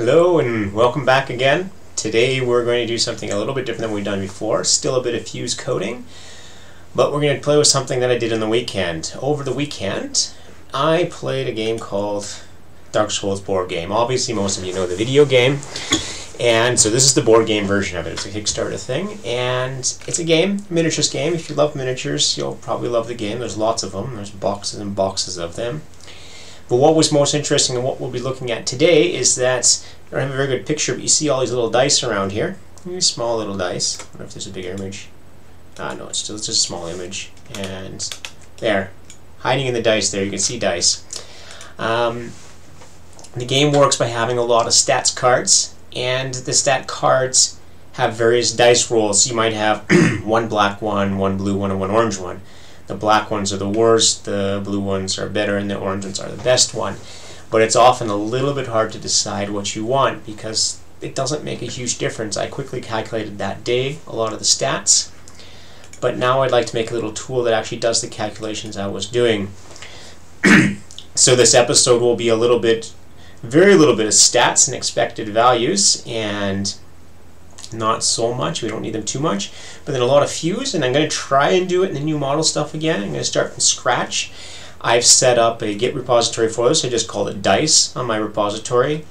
Hello and welcome back again. Today we're going to do something a little bit different than we've done before. Still a bit of fuse coding, but we're going to play with something that I did on the weekend. Over the weekend, I played a game called Dark Souls board game. Obviously most of you know the video game, and so this is the board game version of it. It's a Kickstarter thing, and it's a game, miniatures game. If you love miniatures, you'll probably love the game. There's lots of them. There's boxes and boxes of them. But what was most interesting and what we'll be looking at today is that, I don't have a very good picture, but you see all these little dice around here. These small little dice. I wonder if there's a bigger image. No, it's just a small image. And there, hiding in the dice there, you can see dice. The game works by having a lot of stats cards, and the stat cards have various dice rolls. You might have one black one, one blue one, and one orange one. The black ones are the worst, the blue ones are better, and the orange ones are the best one. But it's often a little bit hard to decide what you want because it doesn't make a huge difference. I quickly calculated that day a lot of the stats, but now I'd like to make a little tool that actually does the calculations I was doing. So this episode will be a little bit, very little bit of stats and expected values, and not so much, we don't need them too much, but then a lot of fuse, and I'm going to try and do it in the new model stuff again. I'm going to start from scratch. I've set up a Git repository for this. I just called it dice on my repository,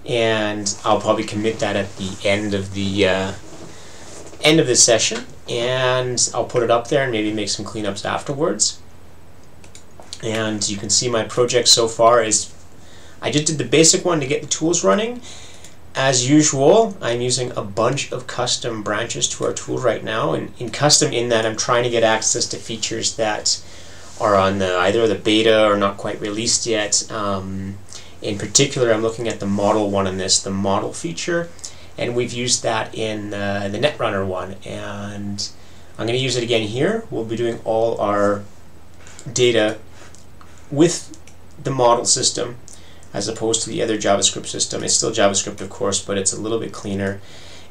and I'll probably commit that at the end of this session, and I'll put it up there and maybe make some cleanups afterwards. And you can see my project so far is I just did the basic one to get the tools running. As usual, I'm using a bunch of custom branches to our tool right now, and in custom in that I'm trying to get access to features that are on either the beta or not quite released yet. In particular, I'm looking at the model one in this, the model feature, and we've used that in the Netrunner one, and I'm going to use it again here. We'll be doing all our data with the model system as opposed to the other JavaScript system. It's still JavaScript, of course, but it's a little bit cleaner.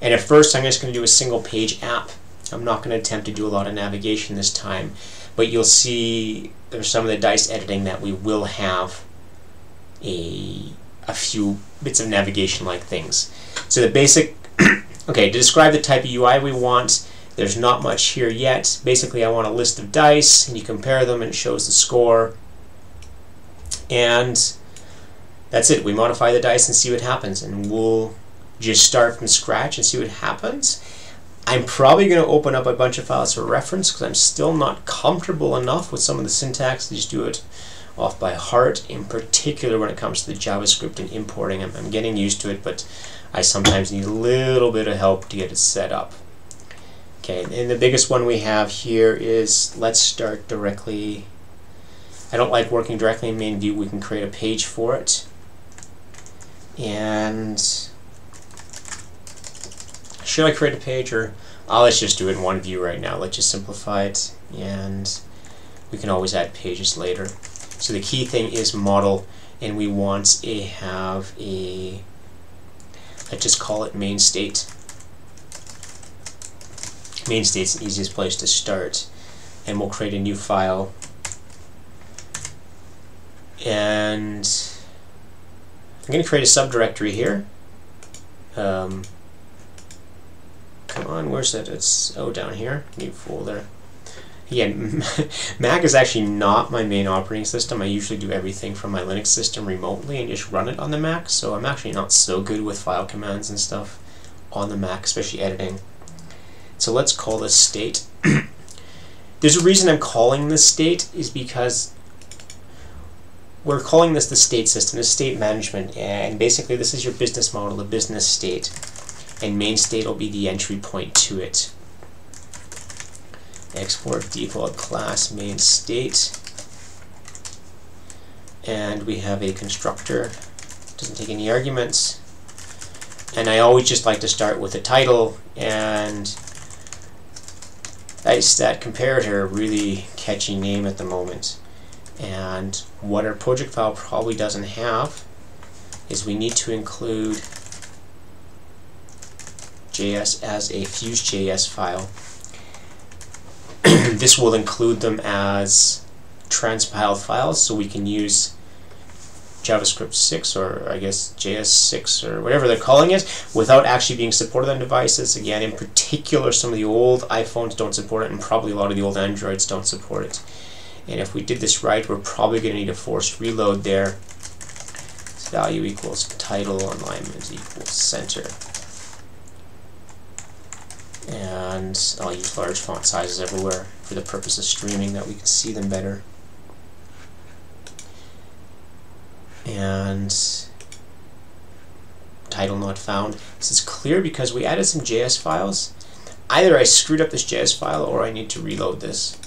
And at first, I'm just going to do a single page app. I'm not going to attempt to do a lot of navigation this time, but you'll see there's some of the dice editing that we will have a few bits of navigation-like things. So the basic, okay, to describe the type of UI we want, there's not much here yet. Basically, I want a list of dice, and you compare them, and it shows the score. And that's it. We modify the dice and see what happens, and we'll just start from scratch and see what happens. I'm probably going to open up a bunch of files for reference because I'm still not comfortable enough with some of the syntax to just do it off by heart, in particular when it comes to the JavaScript and importing. I'm getting used to it, but I sometimes need a little bit of help to get it set up. Okay, and the biggest one we have here is, let's start directly. I don't like working directly in main view. We can create a page for it. And should I create a page, or let's just do it in one view right now. Let's just simplify it, and we can always add pages later. So the key thing is model, and we want to have a, let's just call it main state. Main state's the easiest place to start, and we'll create a new file. And I'm going to create a subdirectory here. Come on, where's that? It's down here. New folder. Again, Mac is actually not my main operating system. I usually do everything from my Linux system remotely and just run it on the Mac. So I'm actually not so good with file commands and stuff on the Mac, especially editing. So let's call this state. There's a reason I'm calling this state is because we're calling this the state system, the state management, and basically this is your business model, the business state, and main state will be the entry point to it. Export default class main state, and we have a constructor, doesn't take any arguments, and I always just like to start with a title, and that comparator, really catchy name at the moment. And what our project file probably doesn't have is we need to include JS as a Fuse.js file. This will include them as transpiled files, so we can use JavaScript 6, or I guess JS 6, or whatever they're calling it, without actually being supported on devices. Again, in particular, some of the old iPhones don't support it, and probably a lot of the old Androids don't support it. And if we did this right, we're probably going to need a forced reload there. So value equals title, alignment equals center. And I'll use large font sizes everywhere for the purpose of streaming, that we can see them better. And title not found. This is clear because we added some JS files. Either I screwed up this JS file or I need to reload this.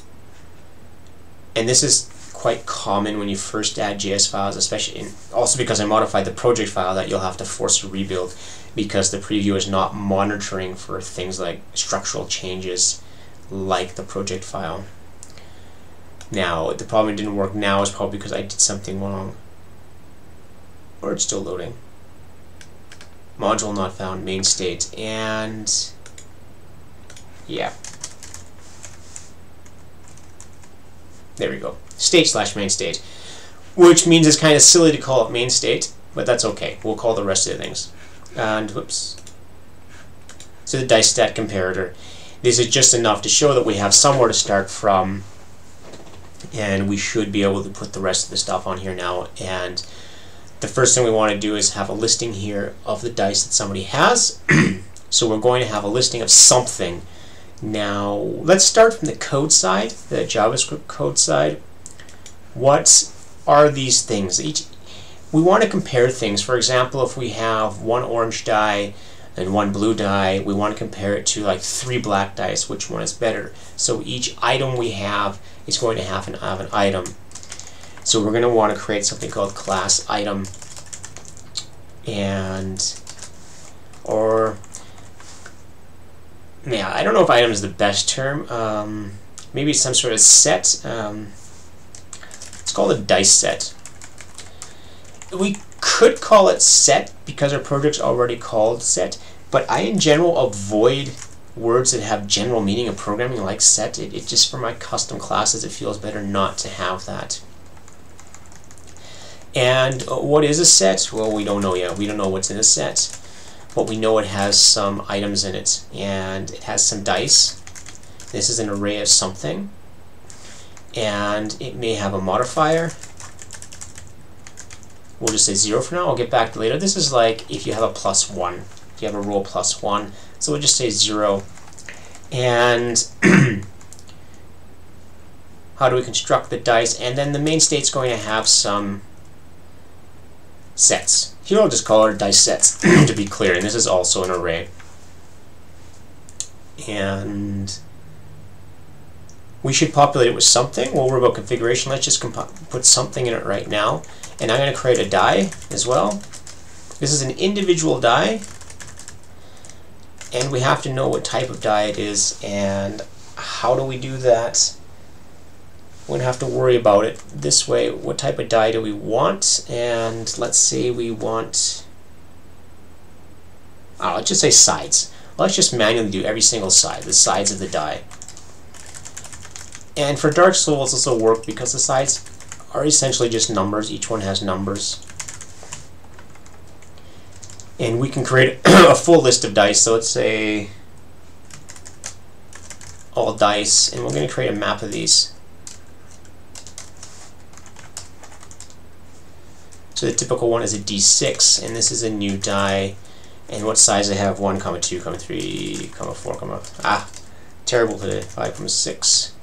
And this is quite common when you first add JS files, especially also because I modified the project file, that you'll have to force a rebuild because the preview is not monitoring for things like structural changes like the project file. Now, the problem it didn't work now is probably because I did something wrong. Or it's still loading. Module not found, main state, and yeah. There we go. State/main state. Which means it's kind of silly to call it main state, but that's okay. We'll call the rest of the things. And whoops. So the dice stat comparator. This is just enough to show that we have somewhere to start from, and we should be able to put the rest of the stuff on here now. And the first thing we want to do is have a listing here of the dice that somebody has. So we're going to have a listing of something. Now, let's start from the code side, the JavaScript code side. What are these things? We want to compare things. For example, if we have one orange die and one blue die, we want to compare it to like 3 black dice. Which one is better? So each item we have is going to have an item. So we're going to want to create something called class item, or yeah, I don't know if item is the best term. Maybe some sort of set. It's called a dice set. We could call it set because our project's already called set, but I in general avoid words that have general meaning in programming like set. It just, for my custom classes, it feels better not to have that. And what is a set? Well, we don't know yet. We don't know what's in a set, but we know it has some items in it, and it has some dice. This is an array of something, and it may have a modifier. We'll just say 0 for now. I'll get back to later. This is like if you have a +1. If you have a roll +1. So we'll just say 0. And how do we construct the dice? And then the main state's going to have some sets. Here I'll just call it dice sets to be clear, and this is also an array. And we should populate it with something. We'll worry about configuration. Let's just put something in it right now. And I'm going to create a die as well. This is an individual die, and we have to know what type of die it is. And how do we do that? We don't have to worry about it this way. What type of die do we want? And let's say we want, let's just say sides. Let's just manually do every single side, the sides of the die. And for Dark Souls, this will work because the sides are essentially just numbers. Each one has numbers. And we can create a full list of dice. So let's say all dice, and we're going to create a map of these. So the typical one is a D6, and this is a new die. And what size I have? 1, 2, 3, 4, terrible today. 5, 6.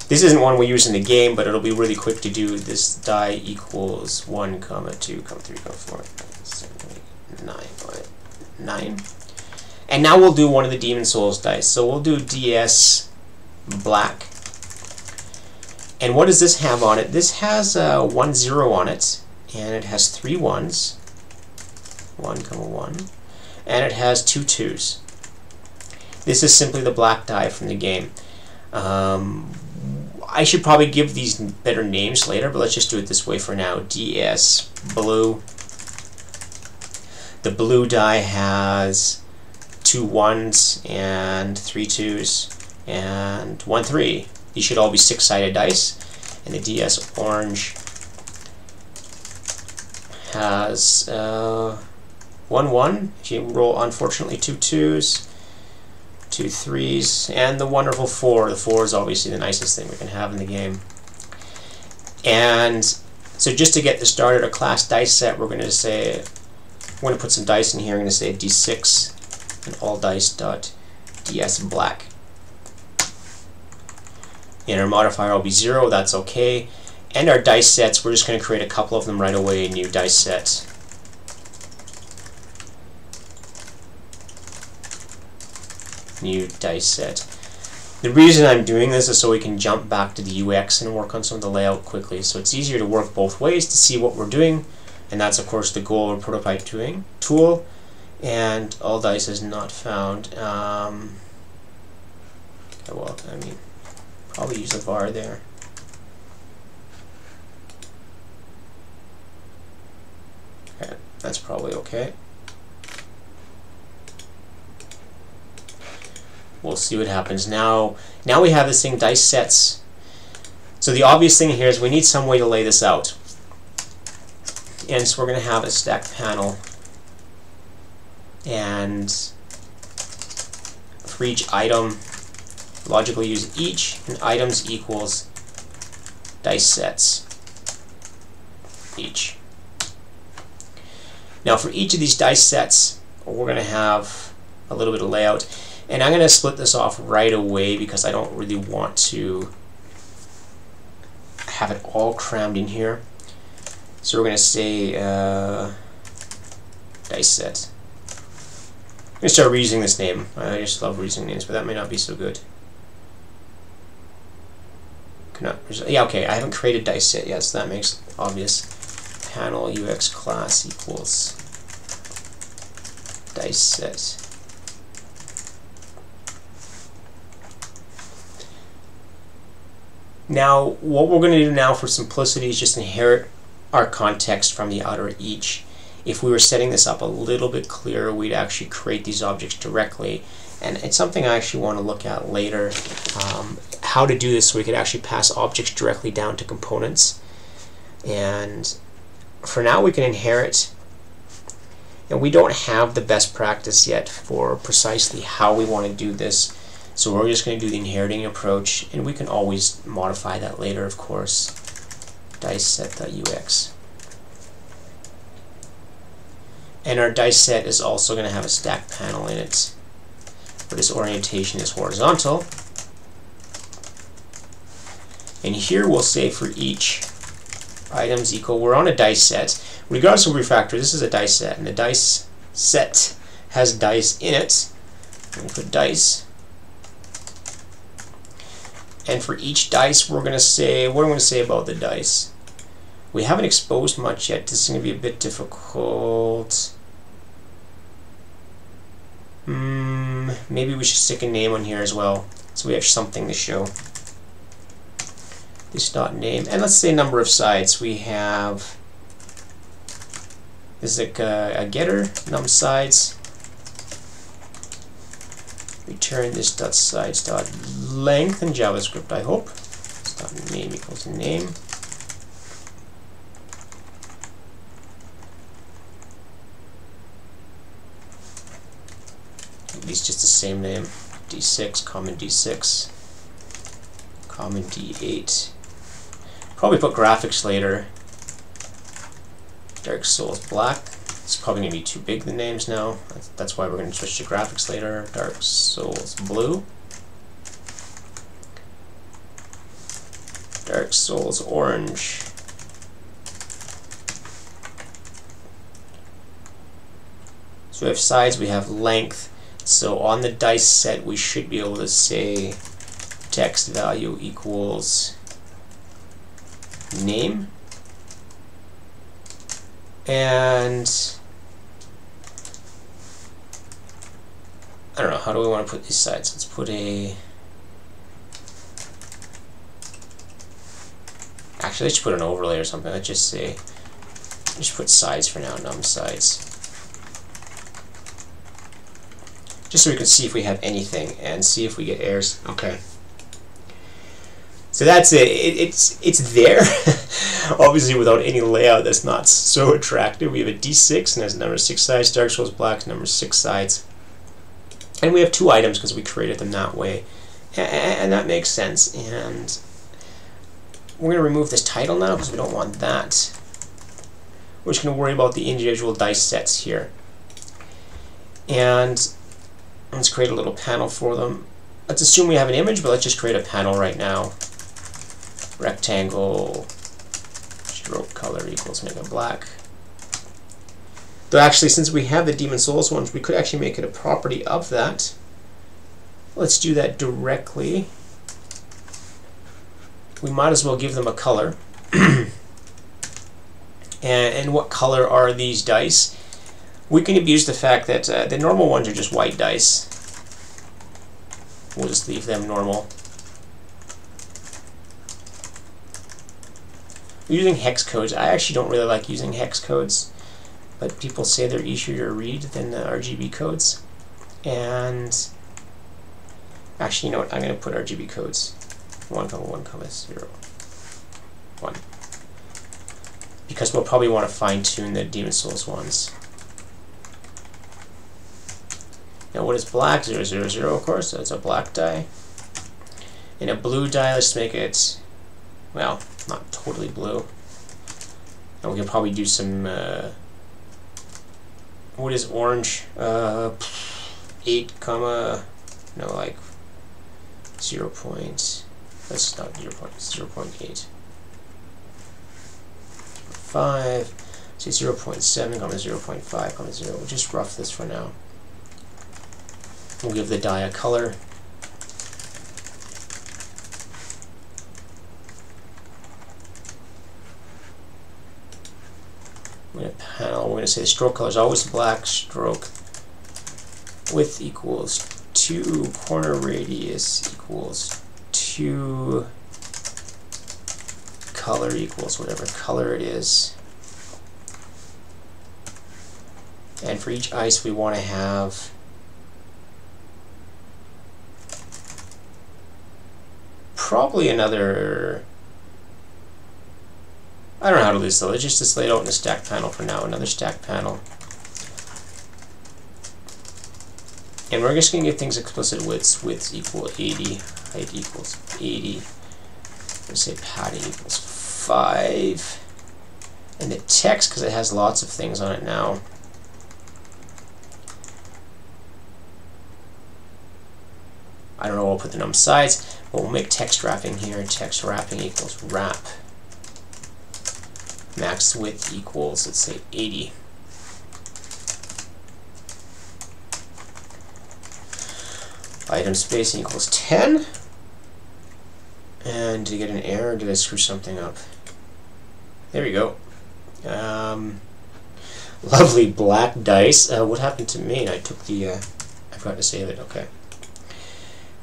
This isn't one we use in the game, but it'll be really quick to do. This die equals 1, 2, 3, 4, 7, 8, 9, 9. And now we'll do one of the Demon Souls dice. So we'll do DS black. And what does this have on it? This has 1, 0 on it, and it has 3 1s. 1, 1. And it has 2 2s. This is simply the black die from the game. I should probably give these better names later, but let's just do it this way for now. DS blue. The blue die has 2 1s and 3 2s and 1 3. These should all be 6-sided dice. And the DS orange has 1 1. If you roll, unfortunately, 2 2s, 2 3s, and the wonderful 4. The 4 is obviously the nicest thing we can have in the game. And so just to get this started, a class dice set, we're going to say, we're going to put some dice in here. I'm going to say d6 and all dice dot ds black. And our modifier will be 0. That's okay. And our dice sets, we're just going to create a couple of them right away. New dice set. New dice set. The reason I'm doing this is so we can jump back to the UX and work on some of the layout quickly. So it's easier to work both ways to see what we're doing, and that's of course the goal of prototype doing tool. And all dice is not found. Okay, well, I mean, probably use a var there. Okay, that's probably okay. We'll see what happens. Now we have this thing, dice sets. So the obvious thing here is we need some way to lay this out. And so we're going to have a stacked panel. And for each item, logically use each, and items equals dice sets each. Now for each of these dice sets, we're going to have a little bit of layout. And I'm going to split this off right away because I don't really want to have it all crammed in here. So we're going to say dice set. I'm going to start reusing this name. I just love reusing names, but that may not be so good. Yeah, okay, I haven't created dice set yet, so that makes it obvious. Panel UX class equals dice set. Now, what we're going to do now for simplicity is just inherit our context from the outer each. If we were setting this up a little bit clearer, we'd actually create these objects directly. And it's something I actually want to look at later, how to do this so we could actually pass objects directly down to components. And for now, we can inherit. And we don't have the best practice yet for precisely how we want to do this. So we're just going to do the inheriting approach, and we can always modify that later, of course. Dice set.ux. And our dice set is also going to have a stack panel in it, but its orientation is horizontal. And here we'll say for each items equal, we're on a dice set. Regardless of refactor, this is a dice set, and the dice set has dice in it. We'll put dice. And for each dice, we're going to say, what am I going to say about the dice? We haven't exposed much yet. This is going to be a bit difficult. Maybe we should stick a name on here as well, so we have something to show. This dot name, and let's say number of sides. We have, this is a getter, num sides. Return this dot sides dot length in JavaScript, I hope. Dot name equals name. At least just the same name. D6, common D6, common D8. Probably put graphics later. Dark Souls black. It's probably going to be too big, the names now. That's why we're going to switch to graphics later. Dark Souls blue. Dark Souls orange. So we have sides, we have length. So on the dice set, we should be able to say text value equals name. And I don't know, how do we want to put these sides? Let's put a, actually let's put an overlay or something. Let's just say, just put sides for now, num sides. Just so we can see if we have anything and see if we get errors. Okay. So that's it. It's there. Obviously, without any layout, that's not so attractive. We have a D6, and has number 6 sides. Dark Souls Black, number 6 sides. And we have 2 items because we created them that way. And that makes sense. And we're going to remove this title now because we don't want that. We're just going to worry about the individual dice sets here. And let's create a little panel for them. Let's assume we have an image, but let's just create a panel right now. Rectangle, stroke color equals, make it black. Though actually, since we have the Demon Souls ones, we could actually make it a property of that. Let's do that directly. We might as well give them a color. and what color are these dice? We can abuse the fact that the normal ones are just white dice. We'll just leave them normal. We're using hex codes. I actually don't really like using hex codes, but people say they're easier to read than the RGB codes. And actually, you know what? I'm going to put RGB codes. 1, 0, 1. Because we'll probably want to fine-tune the Demon Souls ones. Now what is black? 0, 0, 0, of course. So it's a black die. And a blue die, let's make it, well, not totally blue. And we can probably do some, what is orange? 8, no, like 0. That's not 0.8. 5, say 0.7, 0.5, 0. We'll just rough this for now. We'll give the die a color. We're going to panel. We're going to say the stroke color is always black. Stroke width equals 2, corner radius equals 2, color equals whatever color it is. And for each ice we want to have probably another, I don't know how to do this though, let's just lay it out in a stack panel for now, another stack panel. And we're just going to give things explicit widths. Width equal 80, height equals 80. Let's say padding equals 5. And the text, because it has lots of things on it now, I don't know, we'll put the num sides, but we'll make text wrapping here. Text wrapping equals wrap. Max width equals, let's say, 80. Item spacing equals 10. And to get an error, did I screw something up? There we go. Lovely black dice. What happened to me? I took the, I forgot to save it, okay.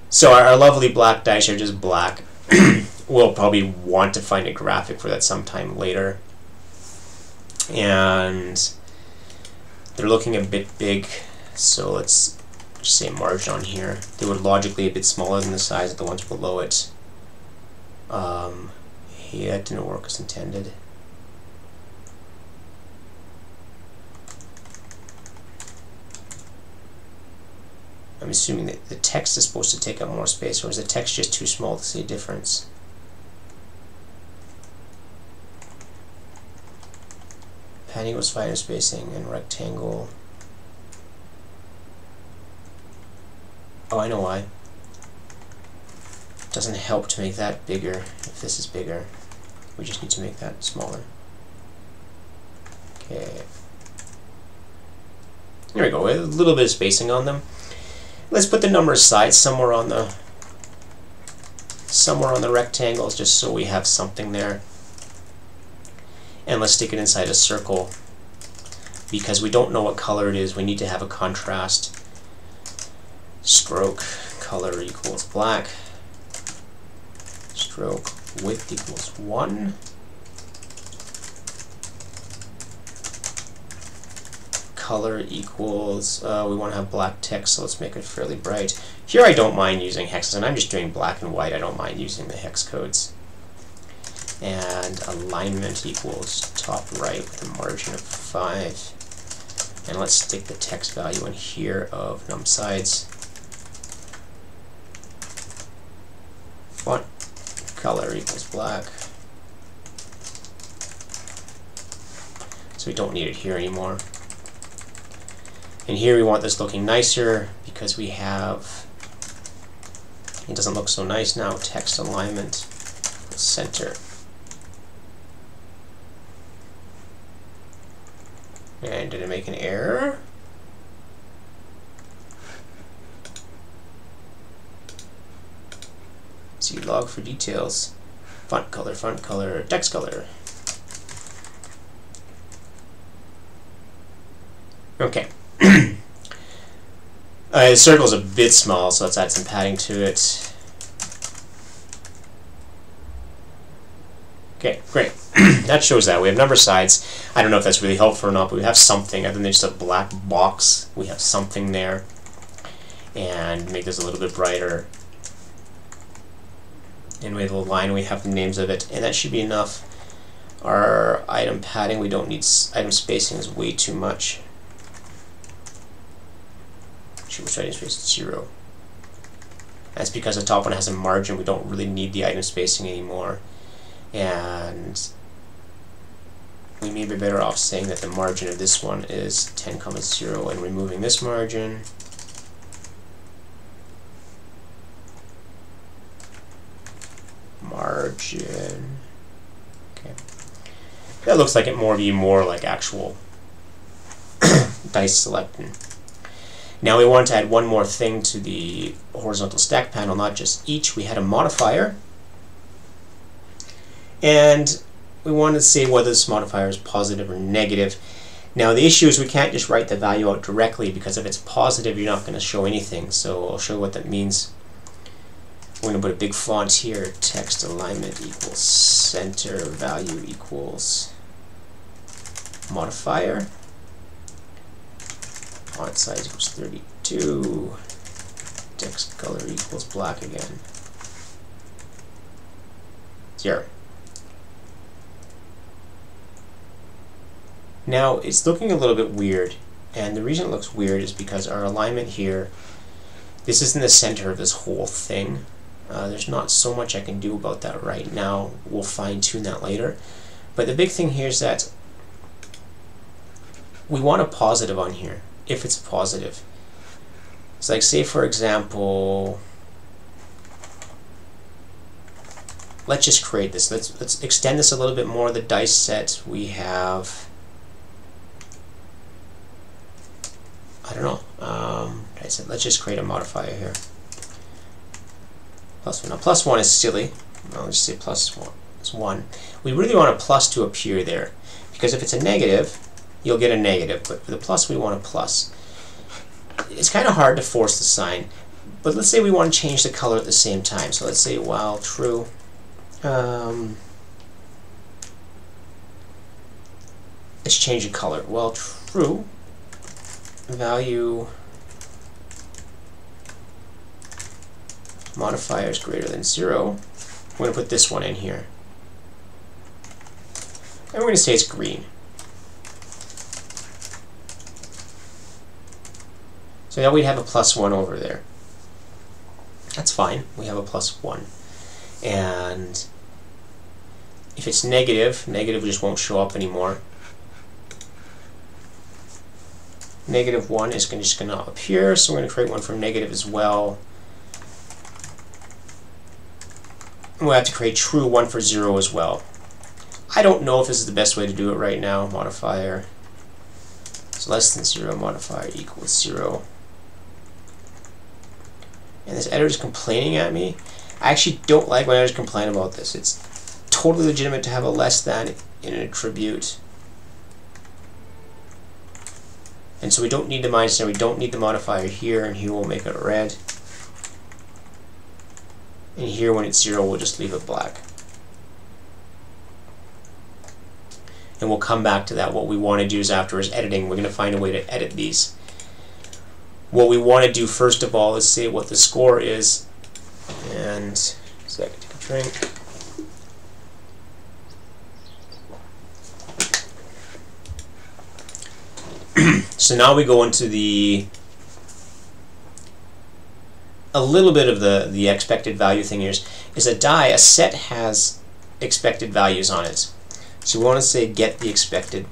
So our lovely black dice are just black. We'll probably want to find a graphic for that sometime later. And they're looking a bit big, so let's just say margin on here. They would logically a bit smaller than the size of the ones below it. Yeah, it didn't work as intended. I'm assuming that the text is supposed to take up more space, or is the text just too small to see a difference? Padding was finer spacing and rectangle. Oh, I know why. It doesn't help to make that bigger if this is bigger. We just need to make that smaller. Okay. There we go. A little bit of spacing on them. Let's put the number sides somewhere on the rectangles, just so we have something there. And let's stick it inside a circle, because we don't know what color it is. We need to have a contrast. Stroke color equals black. Stroke width equals 1. Color equals, we want to have black text, so let's make it fairly bright. Here I don't mind using hexes, and I'm just doing black and white. I don't mind using the hex codes. and alignment equals top right with a margin of 5. And let's stick the text value in here of num sides. Font color equals black. So we don't need it here anymore. And here we want this looking nicer because we have, it doesn't look so nice now, text alignment, center. And did I make an error? See log for details. Font color, text color. Okay. The circle is a bit small, so let's add some padding to it. Okay, great. That shows that. We have number sides. I don't know if that's really helpful or not, but we have something. Other than just a black box, we have something there. And make this a little bit brighter. And we have a line, we have the names of it, and that should be enough. Our item padding, we don't need, item spacing is way too much. Which item space is 0. That's because the top one has a margin. We don't really need the item spacing anymore. And we may be better off saying that the margin of this one is 10, 0 and removing this margin. Margin. Okay. That looks like it more like actual dice selecting. Now we want to add one more thing to the horizontal stack panel, not just each. We had a modifier, and we want to say whether this modifier is positive or negative. Now the issue is we can't just write the value out directly, because if it's positive you're not going to show anything. So I'll show you what that means. We're going to put a big font here, text alignment equals center, value equals modifier. Font size equals 32. Text color equals black again. 0. Now it's looking a little bit weird, and the reason it looks weird is because our alignment here, this isn't the center of this whole thing. There's not so much I can do about that right now. We'll fine-tune that later. But the big thing here is that we want a positive on here. If it's positive. It's like, say for example, let's just create this. Let's extend this a little bit more. The dice set we have, I don't know. Let's just create a modifier here. +1. Now +1 is silly. I'll just say +1 is 1. We really want a plus to appear there, because if it's a negative, you'll get a negative, but for the plus we want a plus. It's kind of hard to force the sign, but let's say we want to change the color at the same time. So let's say while true, let's change the color. While true, value modifier is greater than 0. We're going to put this one in here. And we're going to say it's green. So now we have a +1 over there. That's fine. We have a +1. And if it's negative, negative just won't show up anymore. -1 is just going to appear, so we're going to create one for negative as well. And we'll have to create true, one for 0 as well. I don't know if this is the best way to do it right now. Modifier is less than 0, modifier equals 0. And this editor is complaining at me. I actually don't like when editors complain about this. It's totally legitimate to have a less than in an attribute. And so we don't need the minus there, we don't need the modifier here, and here we'll make it red. And here when it's 0 we'll just leave it black. And we'll come back to that. What we want to do is afterwards editing, we're going to find a way to edit these. What we want to do first of all is say what the score is, and second, take a drink. So now we go into a little bit of the expected value thing here. Is a die, a set has expected values on it. So we want to say get the expected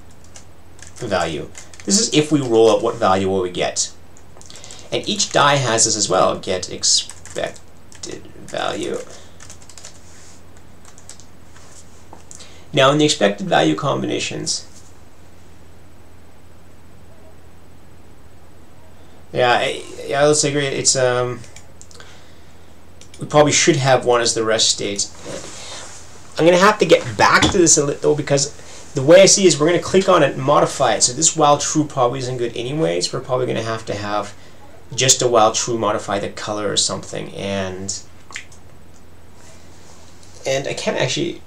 value. This is if we roll out, what value will we get? And each die has this as well, get expected value. Now in the expected value combinations, yeah, let's agree. It's we probably should have one as the rest state. I'm going to have to get back to this a little though, because the way I see it is we're going to click on it and modify it. So this while true probably isn't good anyways. We're probably going to have just a while true modify the color or something. And I can't actually.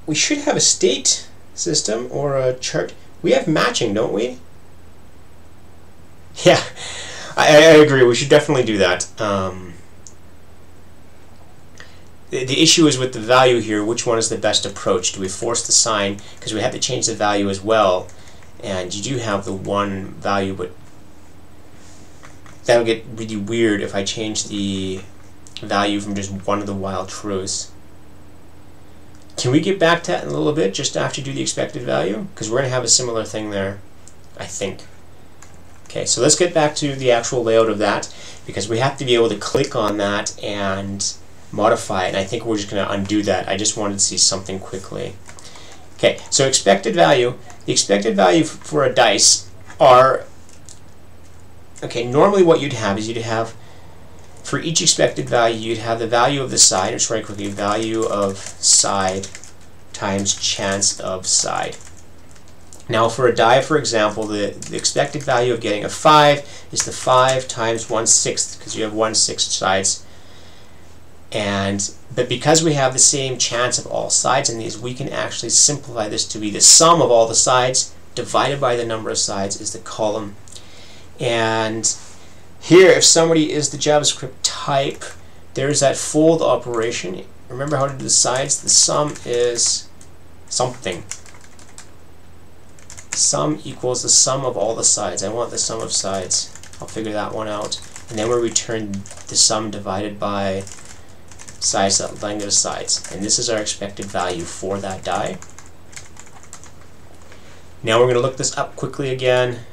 We should have a state system or a chart. We have matching, don't we? Yeah, I agree. We should definitely do that. The issue is with the value here, which one is the best approach? Do we force the sign? Because we have to change the value as well. And you do have the one value, but that'll get really weird if I change the value from just one of the while trues. Can we get back to that in a little bit, just after you do the expected value? Because we're going to have a similar thing there, I think. Okay, so let's get back to the actual layout of that, because we have to be able to click on that and modify it, and I think we're just going to undo that. I just wanted to see something quickly. Okay, so expected value. The expected value for a dice are, okay, normally what you'd have is you'd have, for each expected value, you'd have the value of the side, or sorry, quickly, value of side times chance of side. Now for a die, for example, the expected value of getting a 5 is the 5 times 1/6, because you have 1/6 sides. But because we have the same chance of all sides in these, we can actually simplify this to be the sum of all the sides divided by the number of sides is the column. And here, if somebody is the JavaScript type, there's that fold operation. Remember how to do the sides? The sum is something. Sum equals the sum of all the sides. I want the sum of sides. I'll figure that one out. And then we return the sum divided by size, that length of sides. And this is our expected value for that die. Now we're going to look this up quickly again.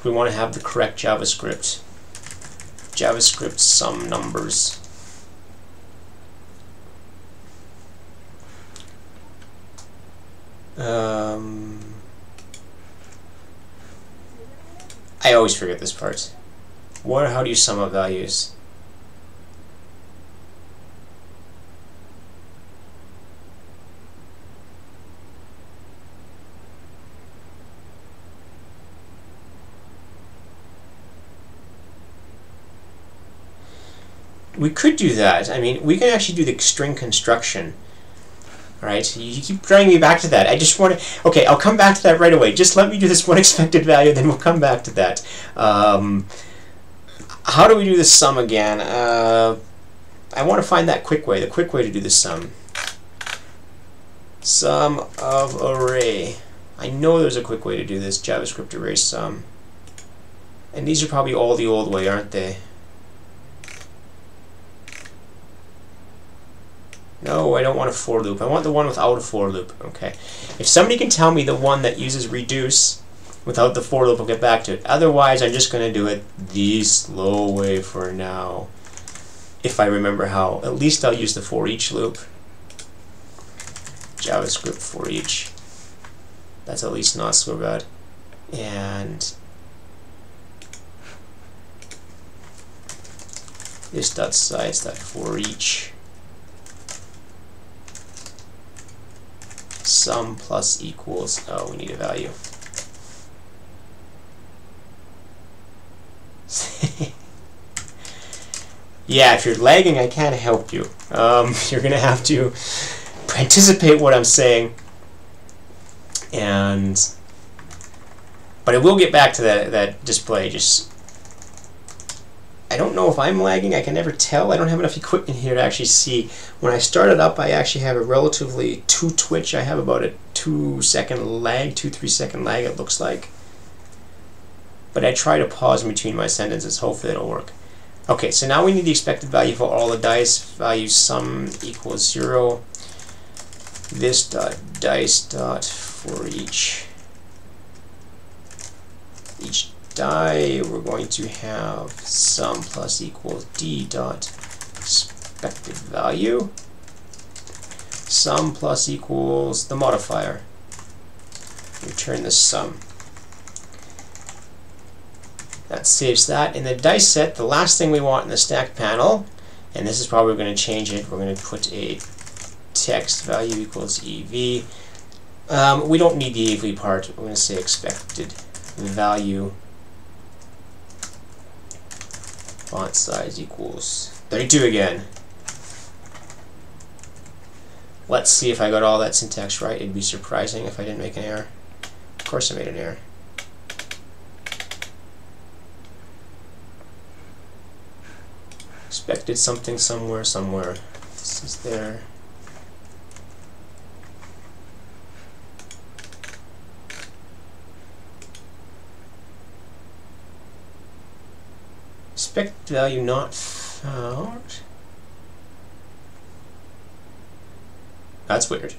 We want to have the correct JavaScript. JavaScript sum numbers. I always forget this part. How do you sum up values? We could do that. I mean, we can actually do the string construction. Alright, you keep drawing me back to that. I just want to... Okay, I'll come back to that right away. Just let me do this one expected value, then we'll come back to that. How do we do the sum again? I want to find that quick way, the quick way to do the sum. Sum of array. I know there's a quick way to do this, JavaScript array sum. And these are probably all the old way, aren't they? No, I don't want a for loop. I want the one without a for loop. Okay. If somebody can tell me the one that uses reduce without the for loop, I'll get back to it. Otherwise, I'm just going to do it the slow way for now. If I remember how. At least I'll use the for each loop. JavaScript for each. That's at least not so bad. And this dot size, that for each. Sum plus equals, oh, we need a value. Yeah, if you're lagging, I can't help you. You're going to have to anticipate what I'm saying. But I will get back to that display. Just, I don't know if I'm lagging. I can never tell. I don't have enough equipment here to actually see. When I start it up, I actually have a relatively to twitch. I have about a 2-3 second lag, it looks like. but I try to pause in between my sentences. Hopefully it'll work. Okay, so now we need the expected value for all the dice values. Sum equals 0. This dot dice dot for each die, we're going to have sum plus equals d dot expected value. Sum plus equals the modifier. Return the sum. That saves that. In the dice set, the last thing we want in the stack panel, and this is probably going to change it, we're going to put a text value equals EV. We don't need the EV part. We're going to say expected value font size equals 32 again. Let's see if I got all that syntax right. It'd be surprising if I didn't make an error. Of course I made an error. Expected something somewhere. This is there. Expected value not found. That's weird.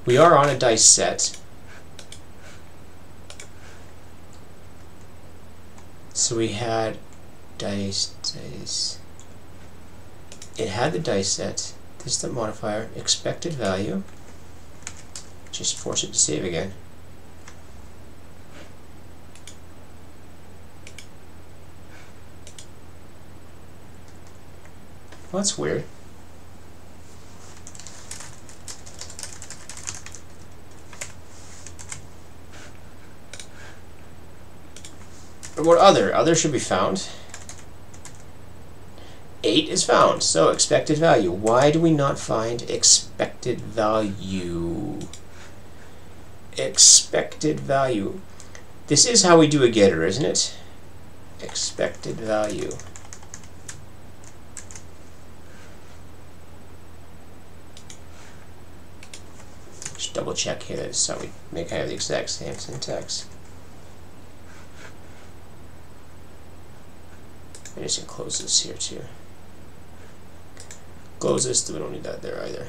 We are on a dice set. So we had dice. It had the dice set. This is the modifier. Expected value. Just force it to save again. Well, that's weird. What other? Other should be found. 8 is found. So expected value. Why do we not find expected value? Expected value. This is how we do a getter, isn't it? Expected value. Just double check here. That's how we make kind of the exact same syntax. I just can close this here too. Close this, we don't need that there either.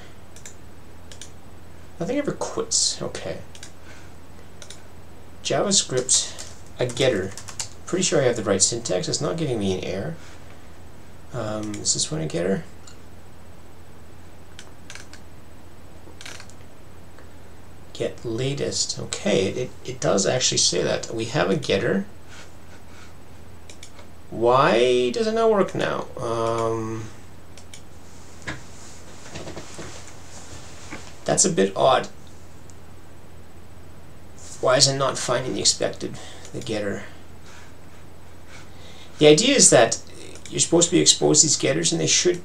Nothing ever quits. Okay. JavaScript, a getter. Pretty sure I have the right syntax. It's not giving me an error. Is this one a getter? Get latest. Okay, it does actually say that. We have a getter. Why does it not work now? That's a bit odd. Why is it not finding the getter? The idea is that you're supposed to be exposed to these getters, and they should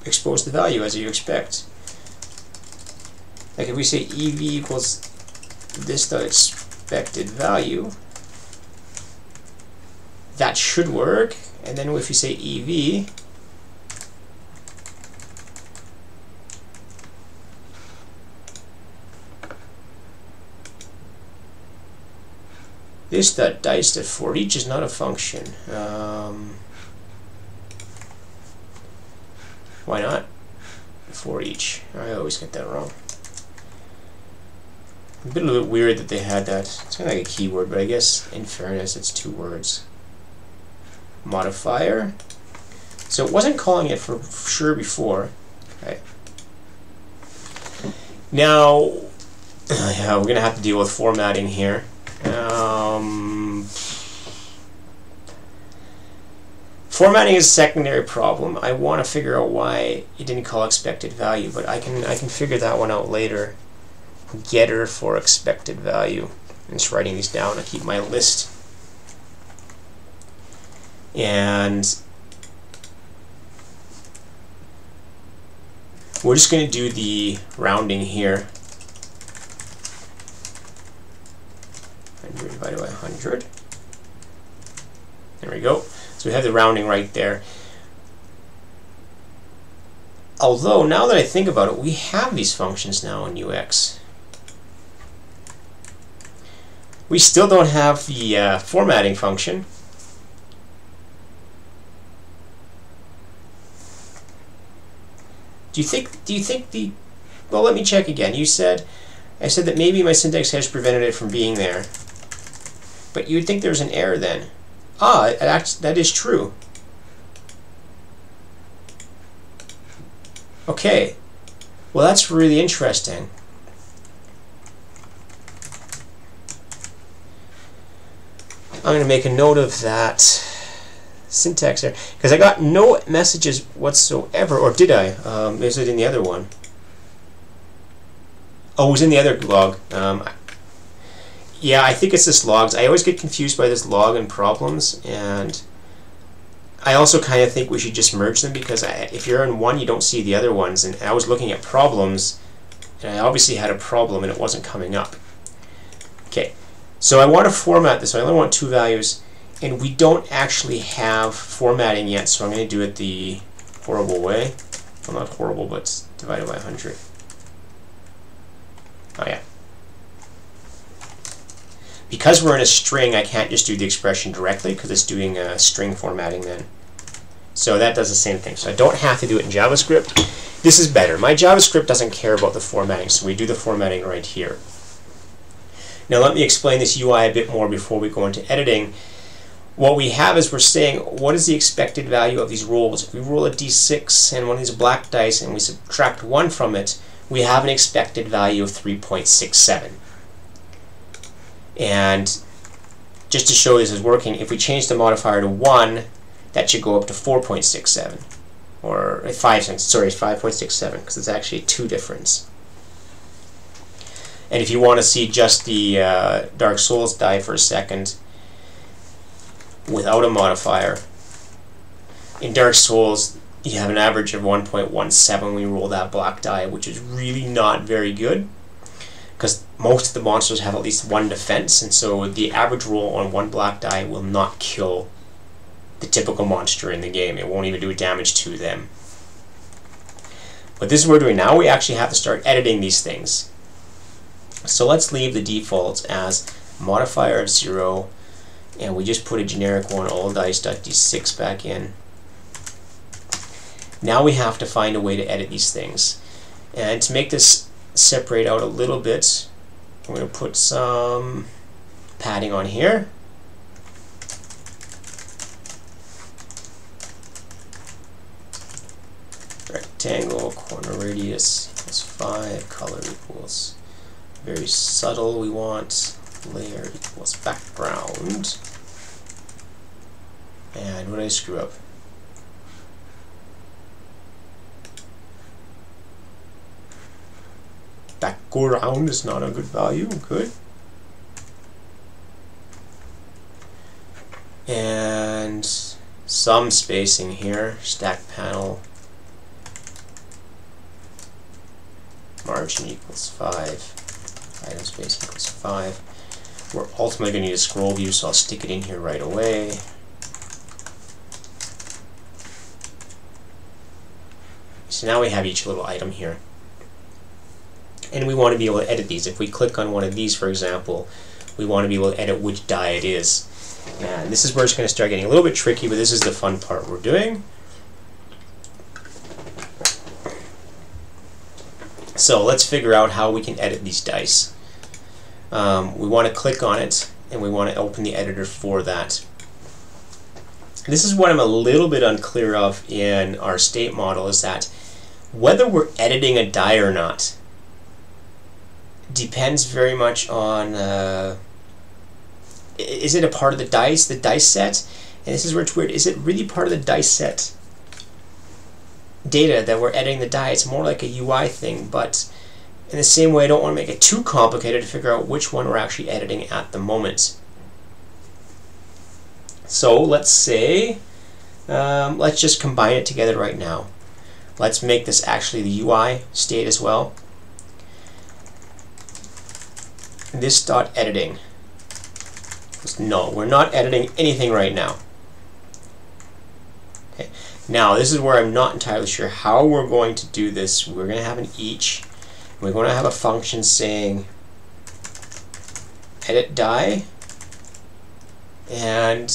expose the value as you expect. Like if we say EV equals this dot expected value, that should work. And then if you say EV, this dot dice dot for each is not a function. Why not? For each. I always get that wrong. A bit weird that they had that. It's kind of like a keyword, but I guess in fairness it's 2 words. Modifier. So it wasn't calling it for sure before. Okay. Now, yeah, we're gonna have to deal with formatting here. Formatting is a secondary problem. I want to figure out why it didn't call expected value, but I can figure that one out later. Getter for expected value. I'm just writing these down. I keep my list. And we're just going to do the rounding here. 100 divided by 100. There we go. So we have the rounding right there. Although, now that I think about it, we have these functions now in UX. We still don't have the formatting function. Do you think the... Well, let me check again. I said that maybe my syntax hash prevented it from being there. But you'd think there's an error then. Ah, that is true. Okay. Well, that's really interesting. I'm going to make a note of that syntax error, because I got no messages whatsoever, or did I? Is it in the other one? Oh, it was in the other log. Yeah, I think it's this logs. I always get confused by this log and problems, and I also kind of think we should just merge them, because if you're in one, you don't see the other ones. And I was looking at problems, and I obviously had a problem, and it wasn't coming up. Okay, so I want to format this. I only want 2 values, and we don't actually have formatting yet, so I'm going to do it the horrible way. Well, not horrible, but it's divided by 100. Oh yeah. Because we're in a string, I can't just do the expression directly, because it's doing string formatting then. So that does the same thing. So I don't have to do it in JavaScript. This is better. My JavaScript doesn't care about the formatting, so we do the formatting right here. Now let me explain this UI a bit more before we go into editing. What we have is we're saying, what is the expected value of these rolls? If we roll a d6 and one of these black dice and we subtract 1 from it, we have an expected value of 3.67. And just to show this is working, if we change the modifier to 1, that should go up to 4.67. Or 5.67, because it's actually a 2 difference. And if you want to see just the Dark Souls die for a second, without a modifier, in Dark Souls, you have an average of 1.17 when you roll that black die, which is really not very good, because most of the monsters have at least 1 defense, and so the average roll on 1 black die will not kill the typical monster in the game. It won't even do damage to them. But this is what we're doing now. We actually have to start editing these things. So let's leave the defaults as modifier of 0, and we just put a generic one, all dice.d6 back in. Now we have to find a way to edit these things. And to make this separate out a little bit, I'm going to put some padding on here. Rectangle, corner radius equals 5, color equals very subtle, we want layer equals background. And what did I screw up? Background is not a good value. Good. And some spacing here. Stack panel. Margin equals 5. Item space equals 5. We're ultimately going to need a scroll view, so I'll stick it in here right away. So now we have each little item here. And we want to be able to edit these. If we click on one of these, for example, we want to be able to edit which die it is. And this is where it's going to start getting a little bit tricky, but this is the fun part we're doing. So let's figure out how we can edit these dice. We want to click on it, and we want to open the editor for that. This is what I'm a little bit unclear of in our state model, is that whether we're editing a die or not depends very much on, is it a part of the dice set? And this is where it's weird. Is it really part of the dice set data that we're editing the die? It's more like a UI thing, but in the same way I don't want to make it too complicated to figure out which one we're actually editing at the moment. So let's say, let's just combine it together right now. Let's make this actually the UI state as well. This dot editing. No, we're not editing anything right now. Okay. Now this is where I'm not entirely sure how we're going to do this. We're going to have an each. We're going to have a function saying edA-qa, and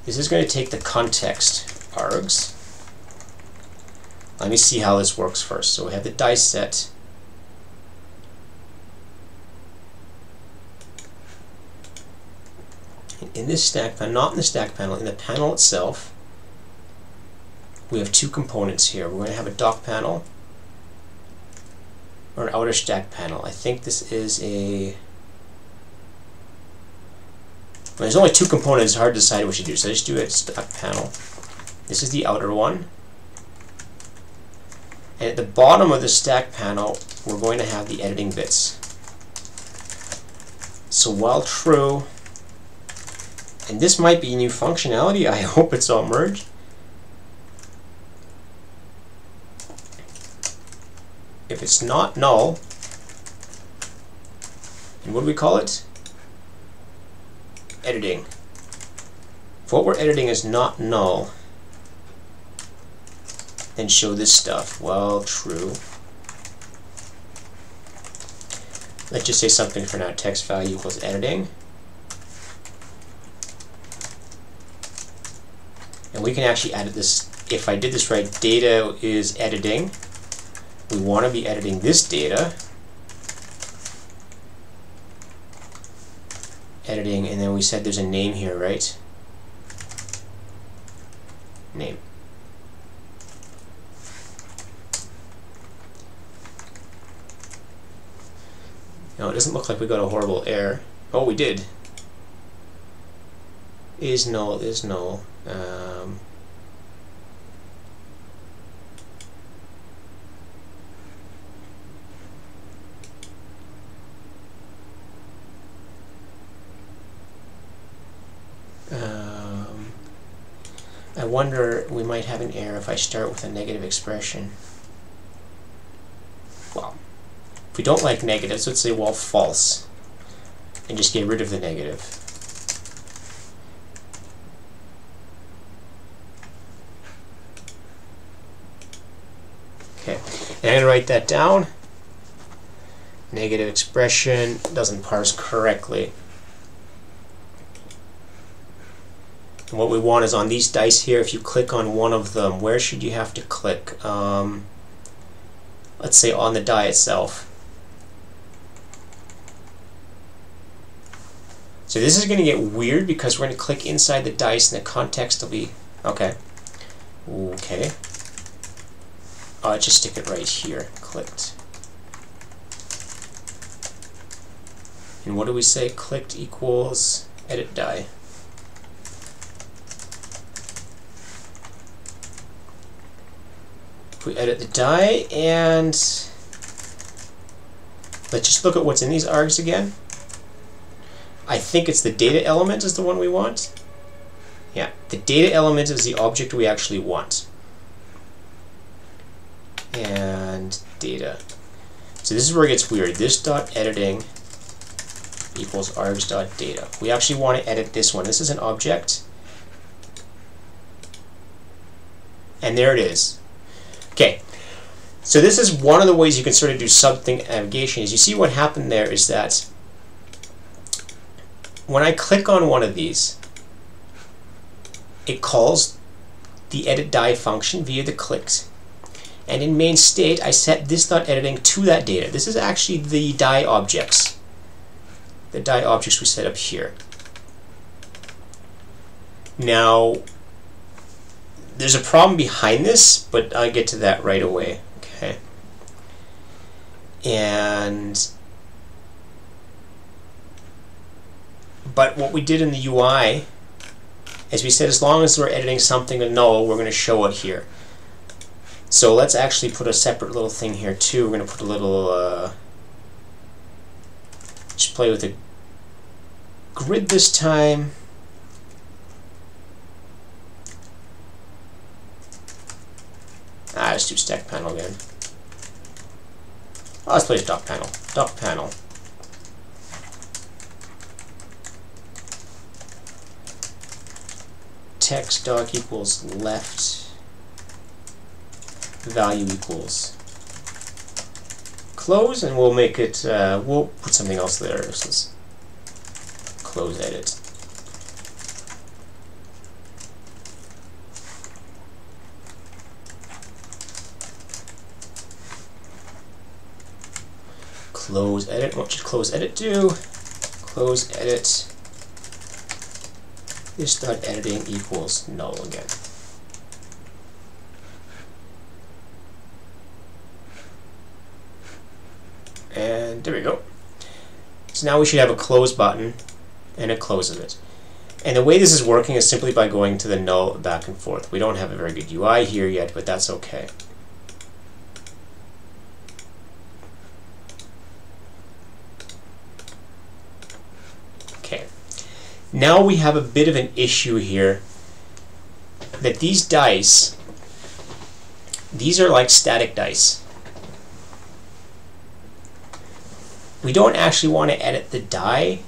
this is going to take the context args. Let me see how this works first. So we have the dice set. In this stack panel, not in the stack panel, in the panel itself, we have two components here. We're going to have a dock panel or an outer stack panel. I think this is a... Well, there's only two components, it's hard to decide what to do, so I just do a stack panel. This is the outer one. And at the bottom of the stack panel, we're going to have the editing bits. So while true, and this might be new functionality, I hope it's all merged. If it's not null, and what do we call it? Editing. If what we're editing is not null, then show this stuff. Well, true. Let's just say something for now. Text value equals editing. And we can actually edit this. If I did this right, data is editing. We want to be editing this data. Editing, and then we said there's a name here, right? Name. No, it doesn't look like we got a horrible error. Oh, we did. Is null, is null. I wonder, we might have an error if I start with a negative expression. Well, if we don't like negatives, let's say, well, false, and just get rid of the negative. Okay, and I'm going to write that down. Negative expression doesn't parse correctly. And what we want is on these dice here, if you click on one of them, where should you have to click? Let's say on the die itself. So this is going to get weird because we're going to click inside the dice and the context will be... Okay. Okay. Let's just stick it right here. Clicked. And what do we say? Clicked equals edit die. If we edit the die, and let's just look at what's in these args again. I think it's the data element is the one we want. Yeah, the data element is the object we actually want. And data. So this is where it gets weird. This dot editing equals args dot data. We actually want to edit this one. This is an object. And there it is. Okay, so this is one of the ways you can sort of do something navigation. Is you see what happened there is that when I click on one of these, it calls the edit-die function via the clicked. And in main state, I set this dot editing to that data. This is actually the die objects. The die objects we set up here. Now, there's a problem behind this, but I'll get to that right away. Okay. But what we did in the UI is we said as long as we're editing something to null, we're going to show it here. So let's actually put a separate little thing here too. We're going to put a little, just play with the grid this time. Let's do stack panel again. Let's play dock panel. Dock panel. text doc equals left value equals close, and we'll make it, we'll put something else there. So let's close edit. Close edit. What should close edit do? Close edit. This dot editing equals null again. And there we go. So now we should have a close button and a close of it. And the way this is working is simply by going to the null back and forth. We don't have a very good UI here yet, but that's okay. Okay. Now we have a bit of an issue here that these dice, these are like static dice. We don't actually want to edit the die.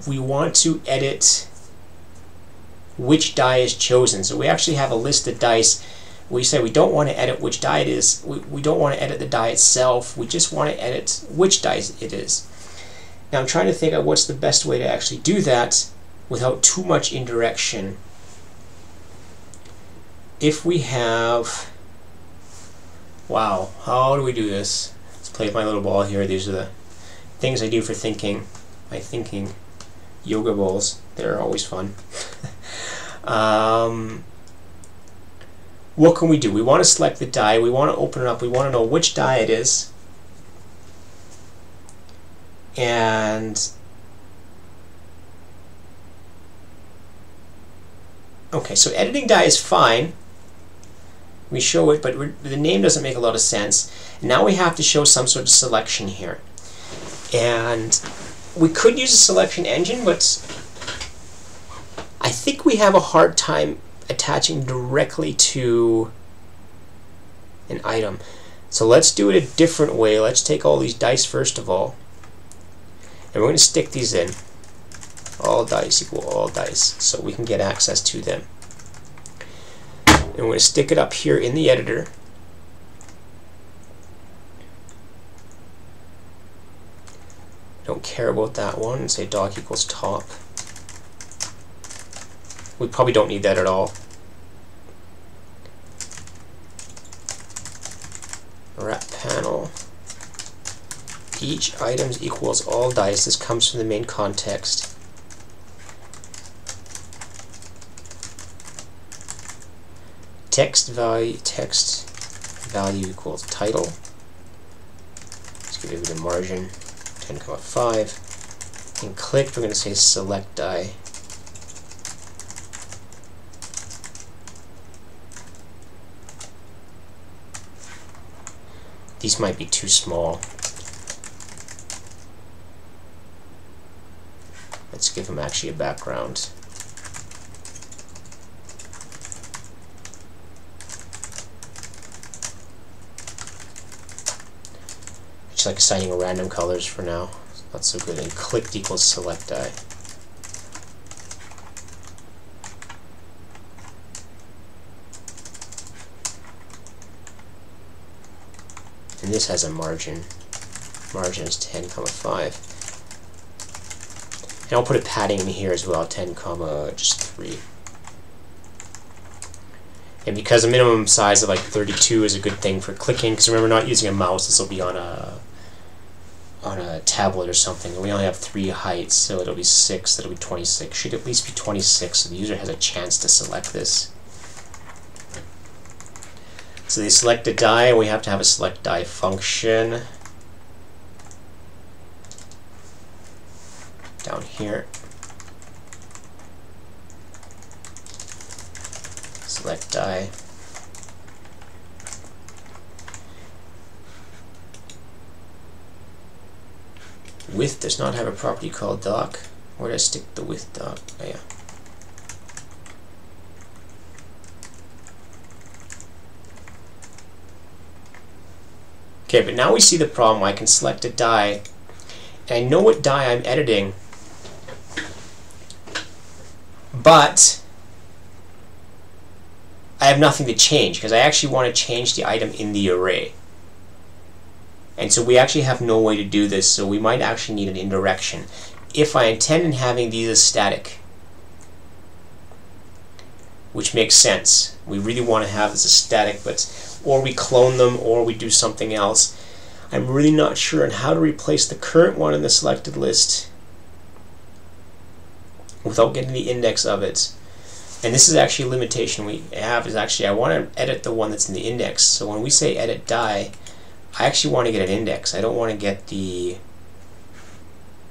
We want to edit which die is chosen. So we actually have a list of dice. We say we don't want to edit which die it is. We don't want to edit the die itself. We just want to edit which die it is. Now I'm trying to think of what's the best way to actually do that without too much indirection. If we have, wow, how do we do this? Let's play with my little ball here. These are the things I do for thinking. My thinking yoga balls. They're always fun. What can we do? We want to select the die. We want to open it up. We want to know which die it is. And okay, so editing die is fine. We show it, but the name doesn't make a lot of sense. Now we have to show some sort of selection here. And we could use a selection engine, but I think we have a hard time attaching directly to an item. So let's do it a different way. Let's take all these dice first of all, and we're going to stick these in. All dice equal all dice, so we can get access to them. And we're going to stick it up here in the editor. Don't care about that one, and say doc equals top. We probably don't need that at all. Wrap panel. Each items equals all dice. This comes from the main context. Text value equals title. Let's give it a bit of margin. 10,5. And click, we're going to say select die. These might be too small. Let's give them actually a background. Just like assigning a random colors for now. Not so good. And clicked equals select die. And this has a margin. Margin is 10,5. And I'll put a padding in here as well, 10, just 3. And because a minimum size of like 32 is a good thing for clicking, because remember, not using a mouse, this will be on a tablet or something. We only have 3 heights, so it'll be 6, that'll be 26. Should at least be 26, so the user has a chance to select this. So they select a die, and we have to have a select die function down here. Select die. Width does not have a property called doc. Where did I stick the width doc? Oh yeah. Okay, but now we see the problem. I can select a die, and I know what die I'm editing, but have nothing to change because I actually want to change the item in the array. And so we actually have no way to do this, so we might actually need an indirection if I intend on having these as static, which makes sense. We really want to have this as static, but or we clone them or we do something else. I'm really not sure on how to replace the current one in the selected list without getting the index of it. And this is actually a limitation we have, is actually I want to edit the one that's in the index. So when we say edit die, I actually want to get an index. I don't want to get the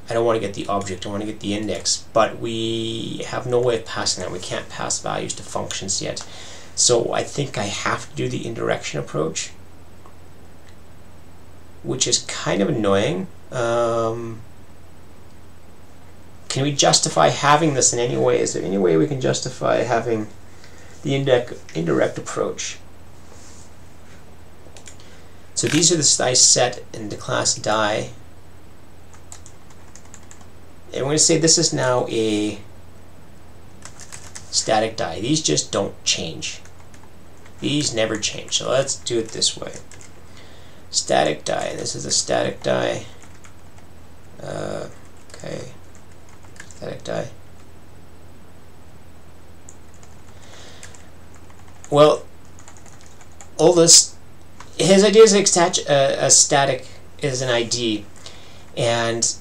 object, I want to get the index. But we have no way of passing that. We can't pass values to functions yet. So I think I have to do the indirection approach, which is kind of annoying. Can we justify having this in any way? Is there any way we can justify having the indirect approach? So these are the dice set in the class die. And we're going to say this is now a static die. These just don't change. These never change. So let's do it this way. Static die. And this is a static die. Okay. Static die. Well, all this, his idea is a static is an ID, and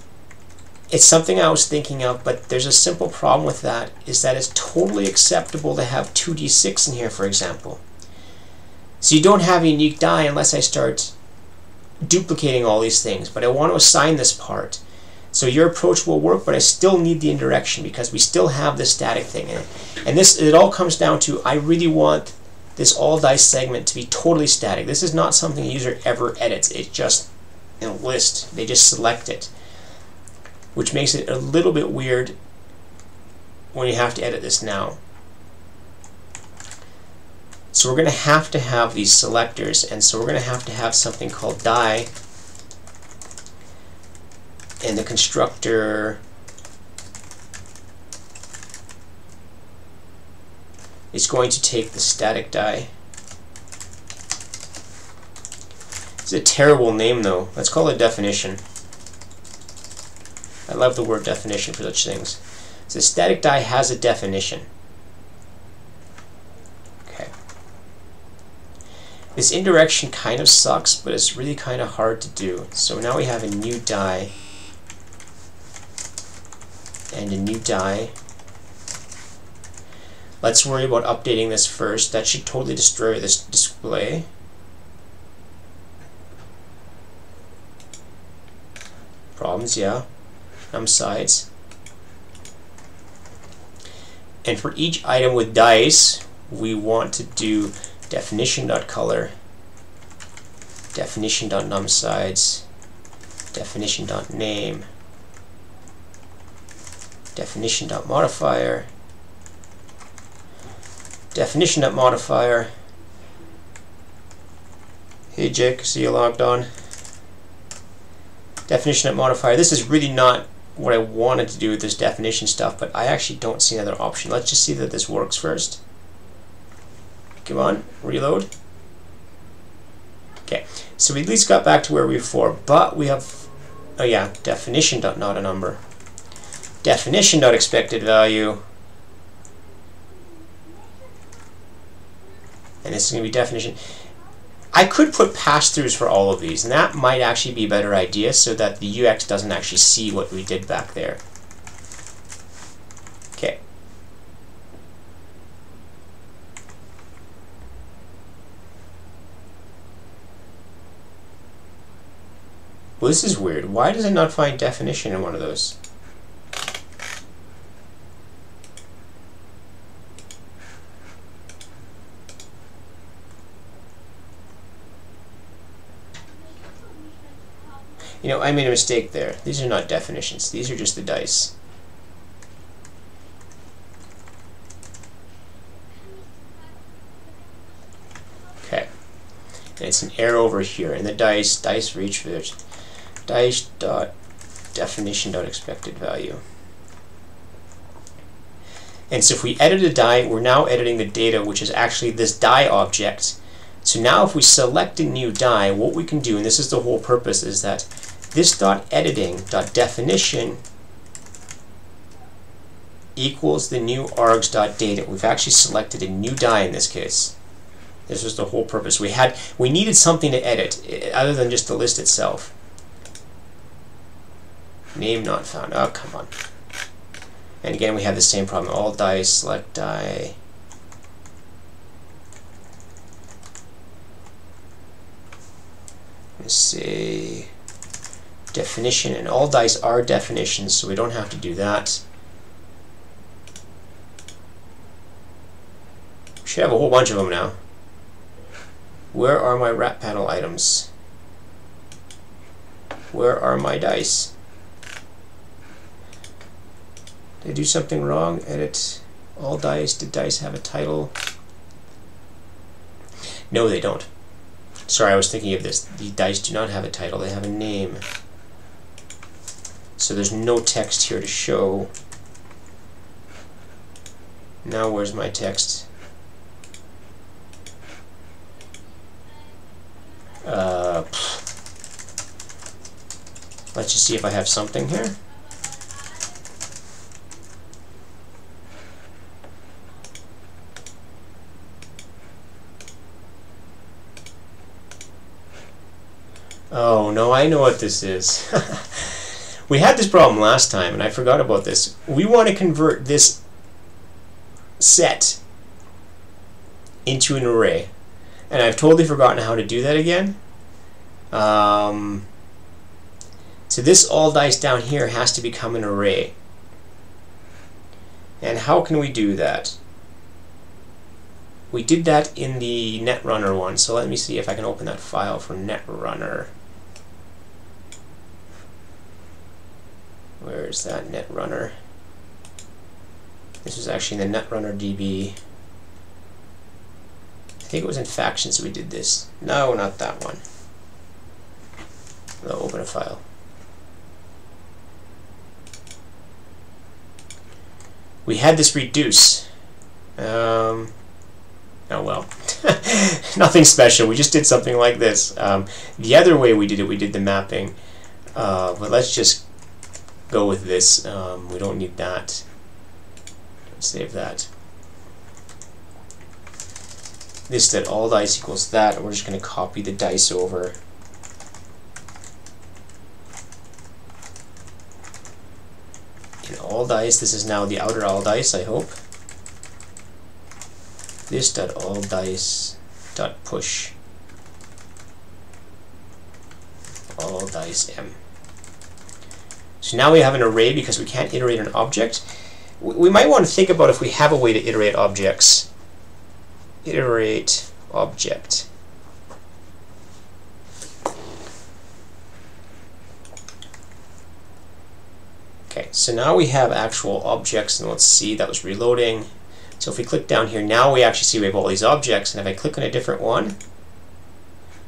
it's something I was thinking of, but there's a simple problem with that, is that it's totally acceptable to have 2d6 in here, for example. So you don't have a unique die unless I start duplicating all these things, but I want to assign this part. So your approach will work, but I still need the indirection because we still have this static thing in it. And this, it all comes down to, I really want this all dice segment to be totally static. This is not something a user ever edits. It just, in a list, they just select it, which makes it a little bit weird when you have to edit this now. So we're going to have these selectors, and so we're going to have something called die, and the constructor is going to take the static die. It's a terrible name though. Let's call it definition. I love the word definition for such things. So static die has a definition. Okay. This indirection kind of sucks, but it's really kind of hard to do. So now we have a new die and a new die. Let's worry about updating this first. That should totally destroy this display. Problems, yeah. Sides. And for each item with dice, we want to do definition.color, definition.numSides, definition.name, definition.modifier, definition.modifier. Hey Jake, see you logged on. Definition.modifier. This is really not what I wanted to do with this definition stuff, but I actually don't see another option. Let's just see that this works first. Come on, reload. Okay, so we at least got back to where we were before, but we have, oh yeah, definition.not a number. Definition.expected value. And this is going to be definition. I could put pass-throughs for all of these, and that might actually be a better idea so that the UX doesn't actually see what we did back there. Okay. Well, this is weird. Why does it not find definition in one of those? You know, I made a mistake there. These are not definitions. These are just the dice. Okay. And it's an arrow over here. And the dice for each of those. Dice.definition.expected value. And so if we edit a die, we're now editing the data, which is actually this die object. So now if we select a new die, what we can do, and this is the whole purpose, is that this .editing.definition equals the new args.data. We've actually selected a new die in this case. This was the whole purpose. We needed something to edit other than just the list itself. Name not found. Oh, come on. And again, we have the same problem. All die, select die. Let's say definition, and all dice are definitions, so we don't have to do that. We should have a whole bunch of them now. Where are my wrap panel items? Where are my dice? Did I do something wrong? Edit all dice. Did dice have a title? No, they don't. Sorry, I was thinking of this. The dice do not have a title. They have a name. So there's no text here to show. Now where's my text? Let's just see if I have something here. Oh no, I know what this is. We had this problem last time and I forgot about this. We want to convert this set into an array. And I've totally forgotten how to do that again. So this all dice down here has to become an array. And how can we do that? We did that in the Netrunner one, so let me see if I can open that file for Netrunner. Where is that Netrunner? This was actually in the Netrunner DB. I think it was in Factions we did this. No, not that one. I'll open a file. We had this reduce. Oh well. Nothing special. We just did something like this. The other way we did it, we did the mapping. But let's just go with this. We don't need that. Save that. This that all dice equals that, and we're just going to copy the dice over. In all dice, this is now the outer all dice, I hope. This dot all dice dot push all dice m. So now we have an array because we can't iterate an object. We might want to think about if we have a way to iterate objects. Iterate object. Okay, so now we have actual objects, and let's see, that was reloading. So if we click down here, now we actually see we have all these objects, and if I click on a different one,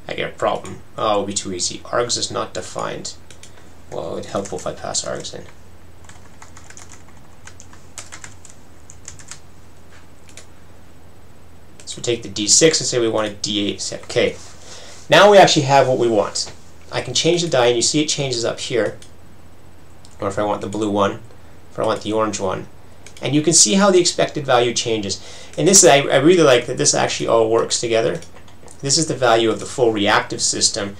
I get a problem. Oh, it would be too easy. Args is not defined. Well, it would be helpful if I pass args in. So we take the D6 and say we want a D8 set. Okay, now we actually have what we want. I can change the die, and you see it changes up here. Or if I want the blue one, if I want the orange one. And you can see how the expected value changes. And this, I really like that this actually all works together. This is the value of the full reactive system.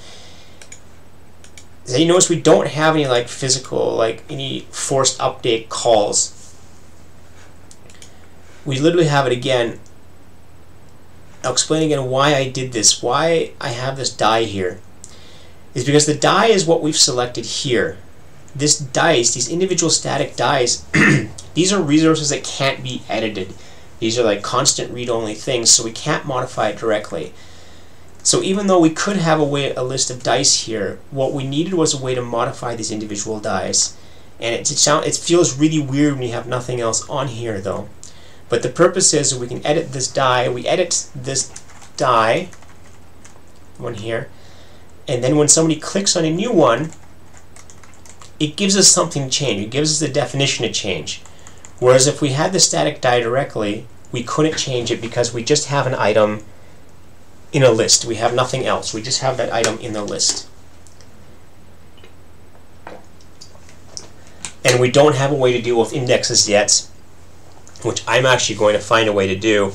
So you notice we don't have any like physical, like any forced update calls. We literally have it again. I'll explain again why I did this, why I have this die here. Is because the die is what we've selected here. This dice, these individual static dies, these are resources that can't be edited. These are like constant read-only things, so we can't modify it directly. So even though we could have a list of dice here, what we needed was a way to modify these individual dies. And it feels really weird when you have nothing else on here though. But the purpose is we can edit this die. We edit this die, one here, and then when somebody clicks on a new one, it gives us something to change. It gives us the definition to change. Whereas if we had the static die directly, we couldn't change it because we just have an item in a list. We have nothing else. We just have that item in the list. And we don't have a way to deal with indexes yet, which I'm actually going to find a way to do.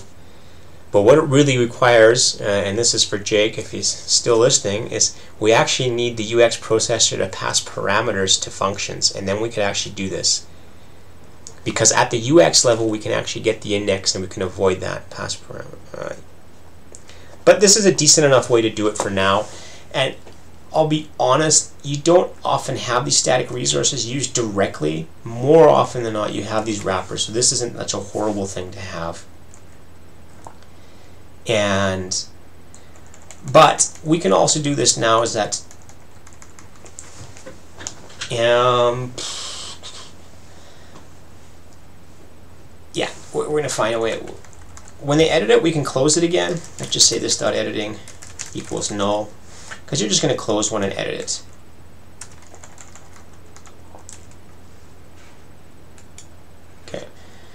But what it really requires, and this is for Jake if he's still listening, is we actually need the UX processor to pass parameters to functions, and then we could actually do this. Because at the UX level we can actually get the index and we can avoid that pass parameter. But this is a decent enough way to do it for now. And I'll be honest, you don't often have these static resources used directly. More often than not you have these wrappers, so this isn't such a horrible thing to have. But we can also do this now, is that yeah, we're going to find a way. When they edit it, we can close it again. Let's just say this dot editing equals null, because you're just going to close one and edit it. Okay,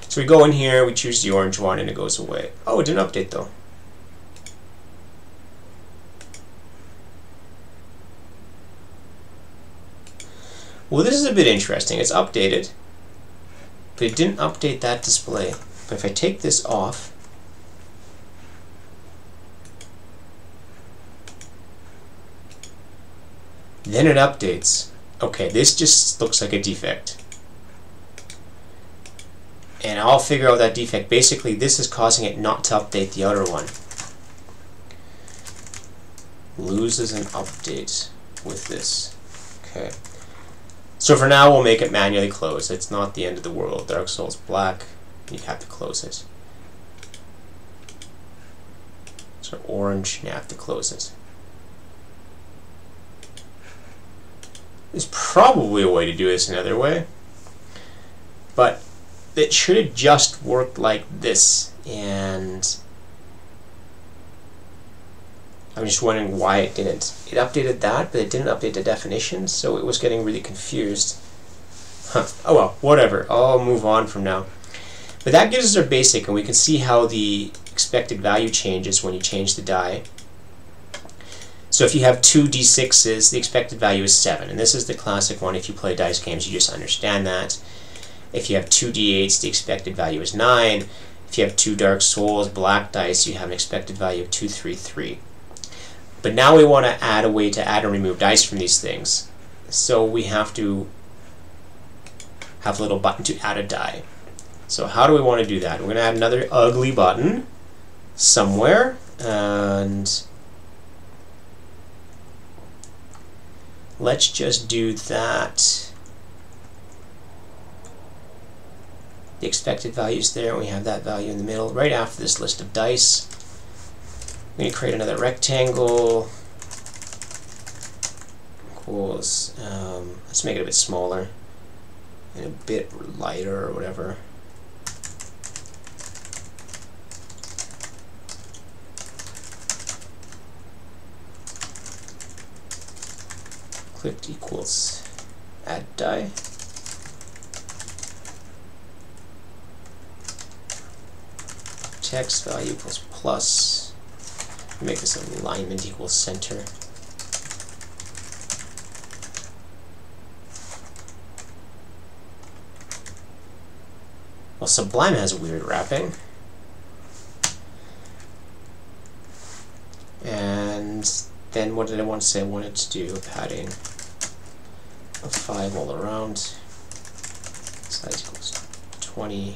so we go in here, we choose the orange one, and it goes away. Oh, it didn't update though. Well, this is a bit interesting. It's updated, but it didn't update that display. But if I take this off, then it updates. Okay, this just looks like a defect. And I'll figure out that defect. Basically, this is causing it not to update the outer one. Loses an update with this. Okay. So for now, we'll make it manually close. It's not the end of the world. Dark Souls black, you have to close it. So orange, you have to close it. There's probably a way to do this another way, but it should have just worked like this, and I'm just wondering why it didn't. It updated that, but it didn't update the definition, so it was getting really confused. Huh. Oh well, whatever. I'll move on from now. But that gives us our basic, and we can see how the expected value changes when you change the die. So if you have two d6s, the expected value is 7, and this is the classic one. If you play dice games, you just understand that. If you have two d8s, the expected value is 9. If you have two Dark Souls black dice, you have an expected value of 2, 3, 3. But now we want to add a way to add and remove dice from these things. So we have to have a little button to add a die. So how do we want to do that? We're going to add another ugly button somewhere, and let's just do that. The expected value is there, and we have that value in the middle, right after this list of dice. I'm going to create another rectangle. Equals, let's make it a bit smaller and a bit lighter or whatever. Clipped equals add die. Text value equals plus. Make this alignment equals center. Well, Sublime has a weird wrapping. And then what did I want to say? I wanted to do a padding of 5 all around. Size equals 20.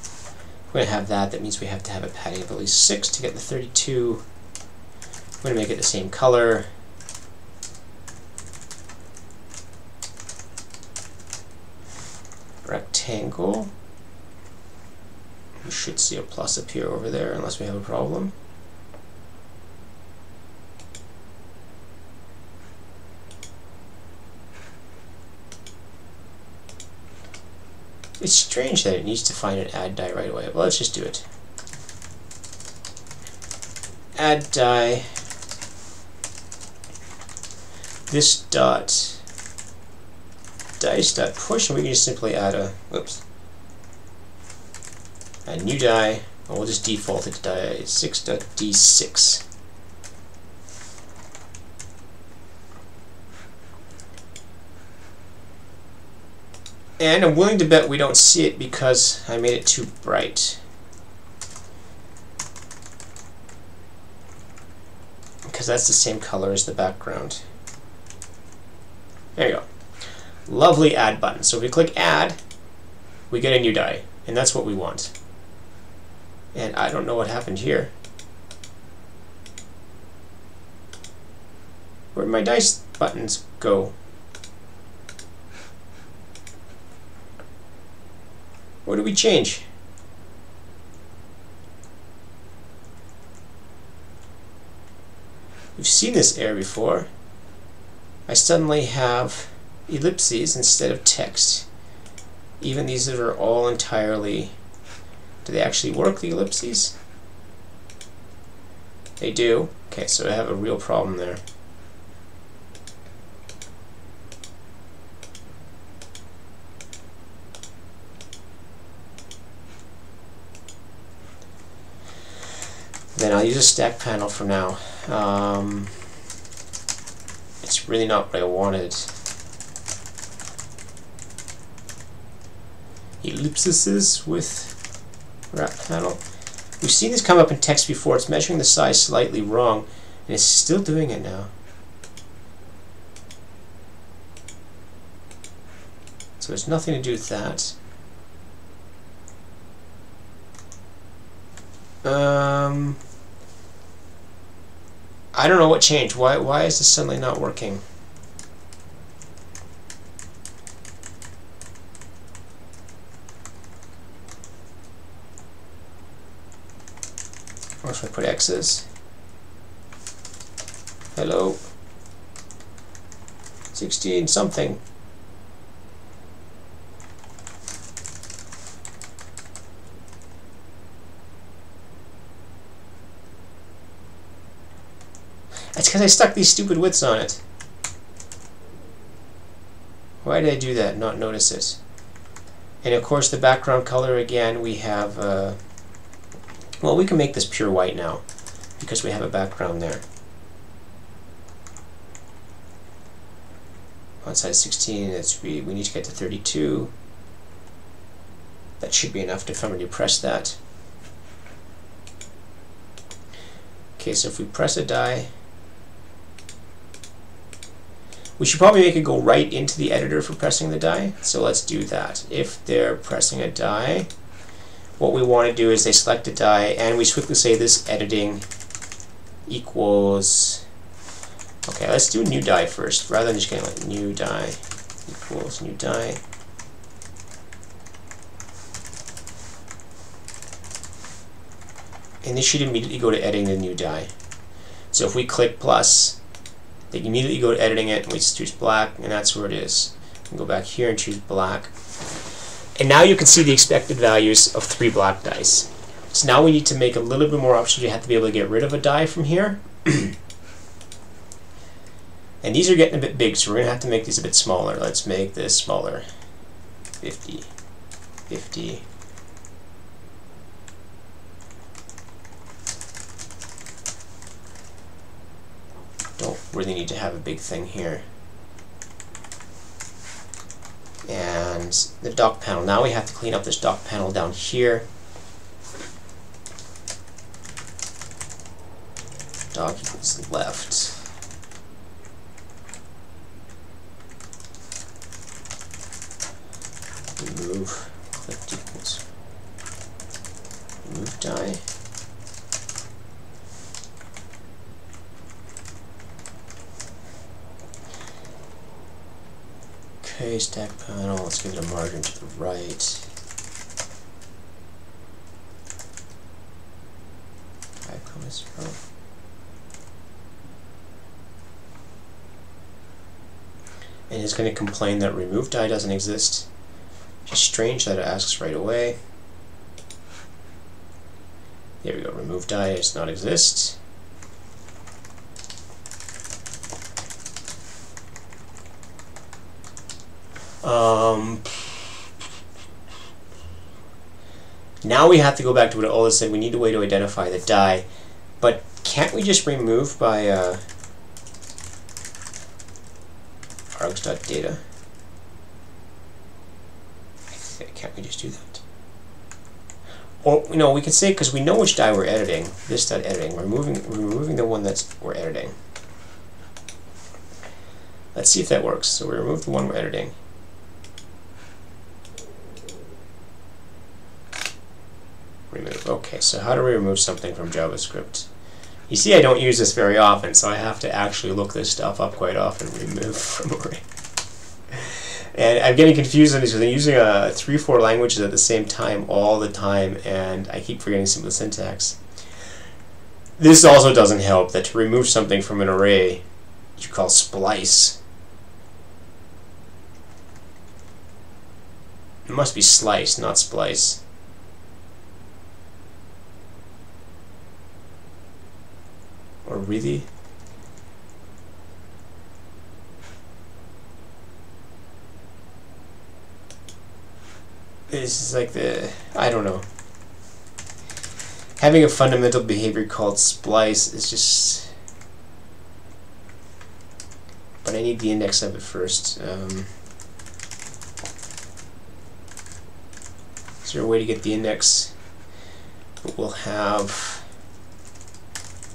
If we're going to have that, that means we have to have a padding of at least 6 to get the 32. I'm going to make it the same color. Rectangle. We should see a plus appear over there unless we have a problem. It's strange that it needs to find an add die right away, but let's just do it. Add die. This dot dice dot push, and we can just simply add a, whoops, Add new die. And we'll just default it to die 6.d6. And I'm willing to bet we don't see it because I made it too bright. Because that's the same color as the background. There you go. Lovely add button. So if we click add, we get a new die. And that's what we want. And I don't know what happened here. Where'd my dice buttons go? What do we change? We've seen this error before. I suddenly have ellipses instead of text. Even these that are all entirely... Do they actually work, the ellipses? They do. Okay, so I have a real problem there. Then I'll use a stack panel for now. It's really not what I wanted. Ellipses with wrap panel. We've seen this come up in text before. It's measuring the size slightly wrong, and it's still doing it now. So it's nothing to do with that. I don't know what changed. Why is this suddenly not working? Or should I put X's? Hello? 16 something. That's because I stuck these stupid widths on it. Why did I do that? Not notice it. And of course the background color again, we have well, we can make this pure white now because we have a background there. On size 16, we need to get to 32. That should be enough if I'm going to press that. Okay, so if we press a die, we should probably make it go right into the editor for pressing the die. So let's do that. If they're pressing a die, what we want to do is they select a die, and we quickly say this editing equals... Okay, let's do new die first, rather than just getting like new die equals new die. And this should immediately go to editing the new die. So if we click plus, they immediately go to editing it, and we just choose black, and that's where it is. And go back here and choose black. And now you can see the expected values of 3 black dice. So now we need to make a little bit more options. You have to be able to get rid of a die from here. And these are getting a bit big, so we're going to have to make these a bit smaller. Let's make this smaller. 50, 50. Don't really need to have a big thing here. And the dock panel. Now we have to clean up this dock panel down here. Dock equals left. Remove clipped equals remove die. Okay, stack panel, let's give it a margin to the right. And it's going to complain that remove die doesn't exist. Just strange that it asks right away. There we go, remove die does not exist. Now we have to go back to what Ola said. We need a way to identify the die, but can't we just remove by args.data? Can't we just do that? Or we could say, because we know which die we're editing, this.editing, we're removing the one we're editing. Let's see if that works. So we remove the one we're editing. Remove. Okay, so how do we remove something from JavaScript? You see, I don't use this very often, so I have to actually look this stuff up quite often. Remove from array. And I'm getting confused on these because I'm using 3-4 languages at the same time all the time, and I keep forgetting some of the syntax. This also doesn't help, that to remove something from an array, you call splice. It must be slice, not splice. Or really? This is like I don't know. Having a fundamental behavior called splice is just... But I need the index of it first. Is there a way to get the index? But we'll have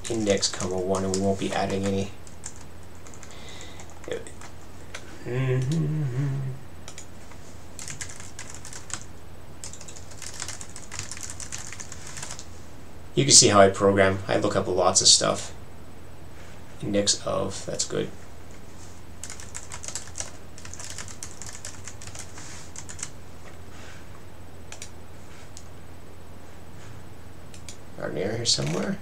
index comma 1 and we won't be adding any. You can see how I program. I look up lots of stuff. Index of, that's good. Are near here somewhere?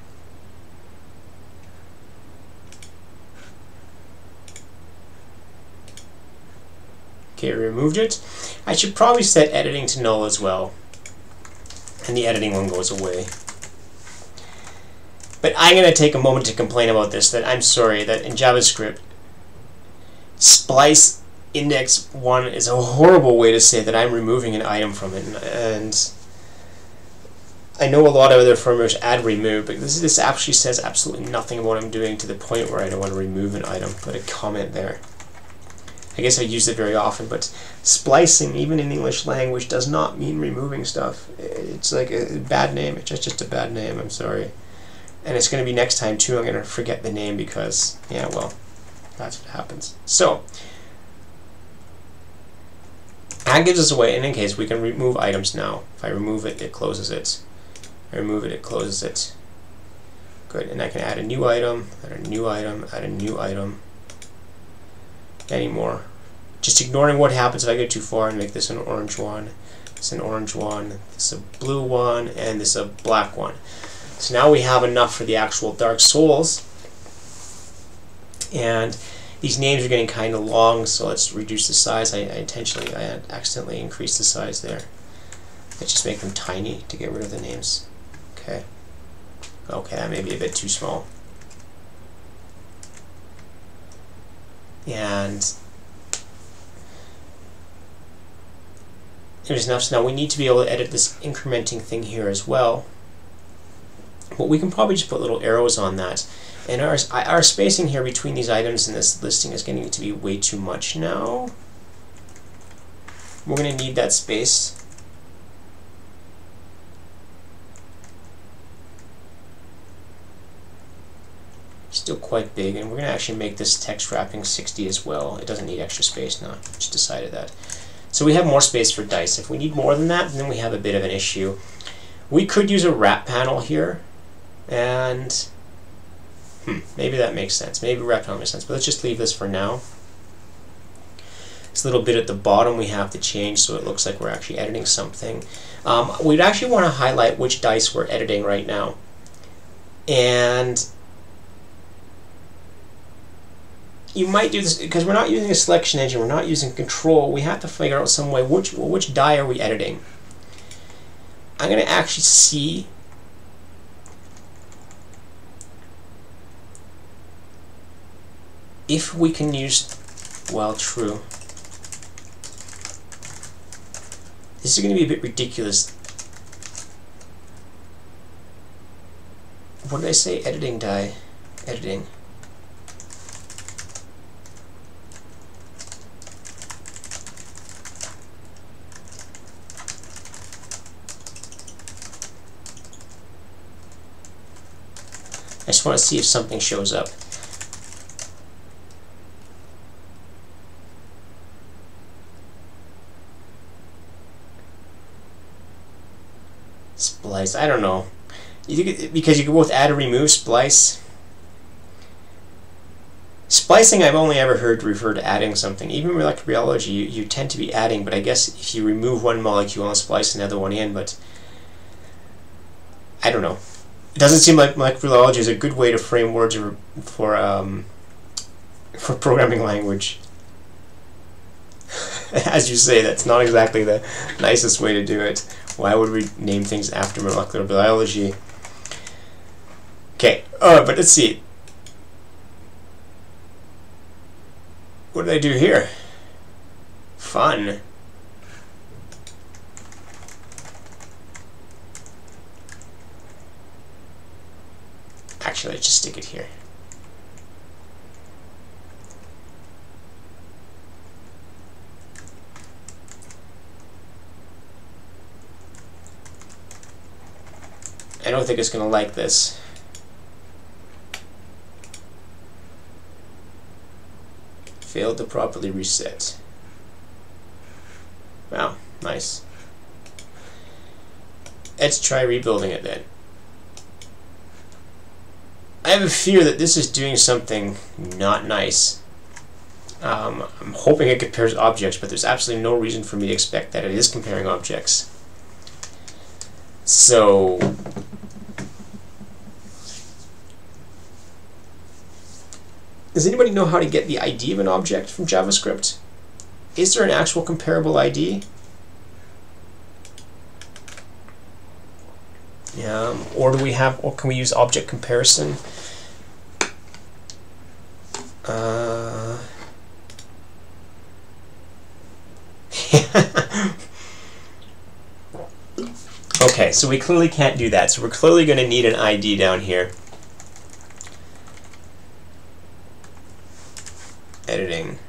Okay, removed it. I should probably set editing to null as well. And the editing one goes away. But I'm going to take a moment to complain about this, that I'm sorry that in JavaScript, splice index 1 is a horrible way to say that I'm removing an item from it. And I know a lot of other frameworks add remove, but this actually says absolutely nothing about what I'm doing to the point where I don't want to remove an item. Put a comment there. I guess I use it very often, but splicing, even in English language, does not mean removing stuff. It's like a bad name. It's just a bad name. I'm sorry. And it's going to be next time too. I'm going to forget the name because, yeah, well, that's what happens. So that gives us a way, and in case we can remove items now. If I remove it, it closes it. I remove it, it closes it. Good. And I can add a new item, add a new item, add a new item. Any more. Just ignoring what happens if I go too far and make this an orange one, this an orange one, this a blue one, and this a black one. So now we have enough for the actual Dark Souls. And these names are getting kind of long, so let's reduce the size. I accidentally increased the size there. Let's just make them tiny to get rid of the names. Okay. Okay, that may be a bit too small. And there's enough. So now we need to be able to edit this incrementing thing here as well. But we can probably just put little arrows on that. And our spacing here between these items in this listing is getting to be way too much now. We're going to need that space. Still quite big, and we're going to actually make this text wrapping 60 as well. It doesn't need extra space now. Just decided that. So we have more space for dice. If we need more than that, then we have a bit of an issue. We could use a wrap panel here, and maybe that makes sense. Maybe wrap panel makes sense, but let's just leave this for now. This little bit at the bottom we have to change so it looks like we're actually editing something. We'd actually want to highlight which dice we're editing right now. And you might do this because we're not using a selection engine, we're not using control. We have to figure out some way which die are we editing. I'm going to actually see if we can use, well, true. This is going to be a bit ridiculous. what did I say? Editing die. Editing. I just want to see if something shows up. Splice, I don't know. Because you can both add or remove splice. Splicing I've only ever heard refer to adding something. Even in molecular biology, you tend to be adding, but I guess if you remove one molecule and splice another one in, but I don't know. It doesn't seem like molecular biology is a good way to frame words for programming language. As you say, that's not exactly the nicest way to do it. Why would we name things after molecular biology? Okay, but let's see. What did I do here? Fun. Actually, let's just stick it here. I don't think it's going to like this. Failed to properly reset. Wow, nice. Let's try rebuilding it then. I have a fear that this is doing something not nice. I'm hoping it compares objects, but there's absolutely no reason for me to expect that it is comparing objects. So does anybody know how to get the ID of an object from JavaScript? Is there an actual comparable ID? Or do we have, or can we use object comparison? Okay, so we clearly can't do that. So we're clearly going to need an ID down here. Editing.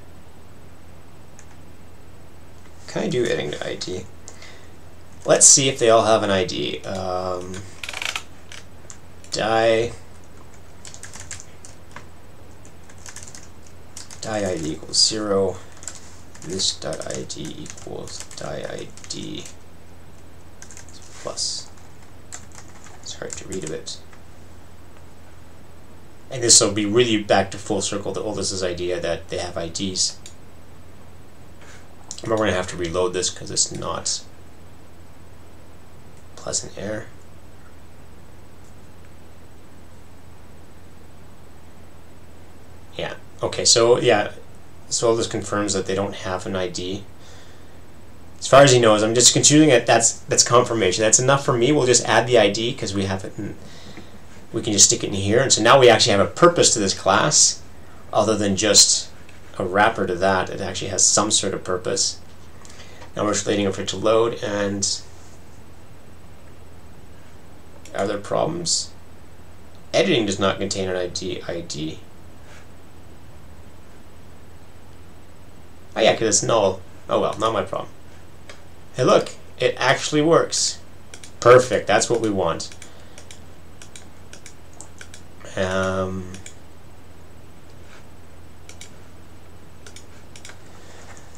Can I do editing to ID? Let's see if they all have an ID. Die ID equals 0. This dot ID equals die ID plus. It's hard to read a bit. And this will be really back to full circle to Oldis's idea that they have IDs. We're going to have to reload this because it's not pleasant error. Yeah, okay, so yeah, so Oldis confirms that they don't have an ID. As far as he knows, I'm just considering that that's confirmation. That's enough for me. We'll just add the ID because we have it in, we can just stick it in here. And so now we actually have a purpose to this class other than just a wrapper to that. It actually has some sort of purpose. Now we're just waiting for it to load, and are there problems? Editing does not contain an ID. Oh yeah, because it's null. Oh well, not my problem. Hey look, it actually works. Perfect, that's what we want.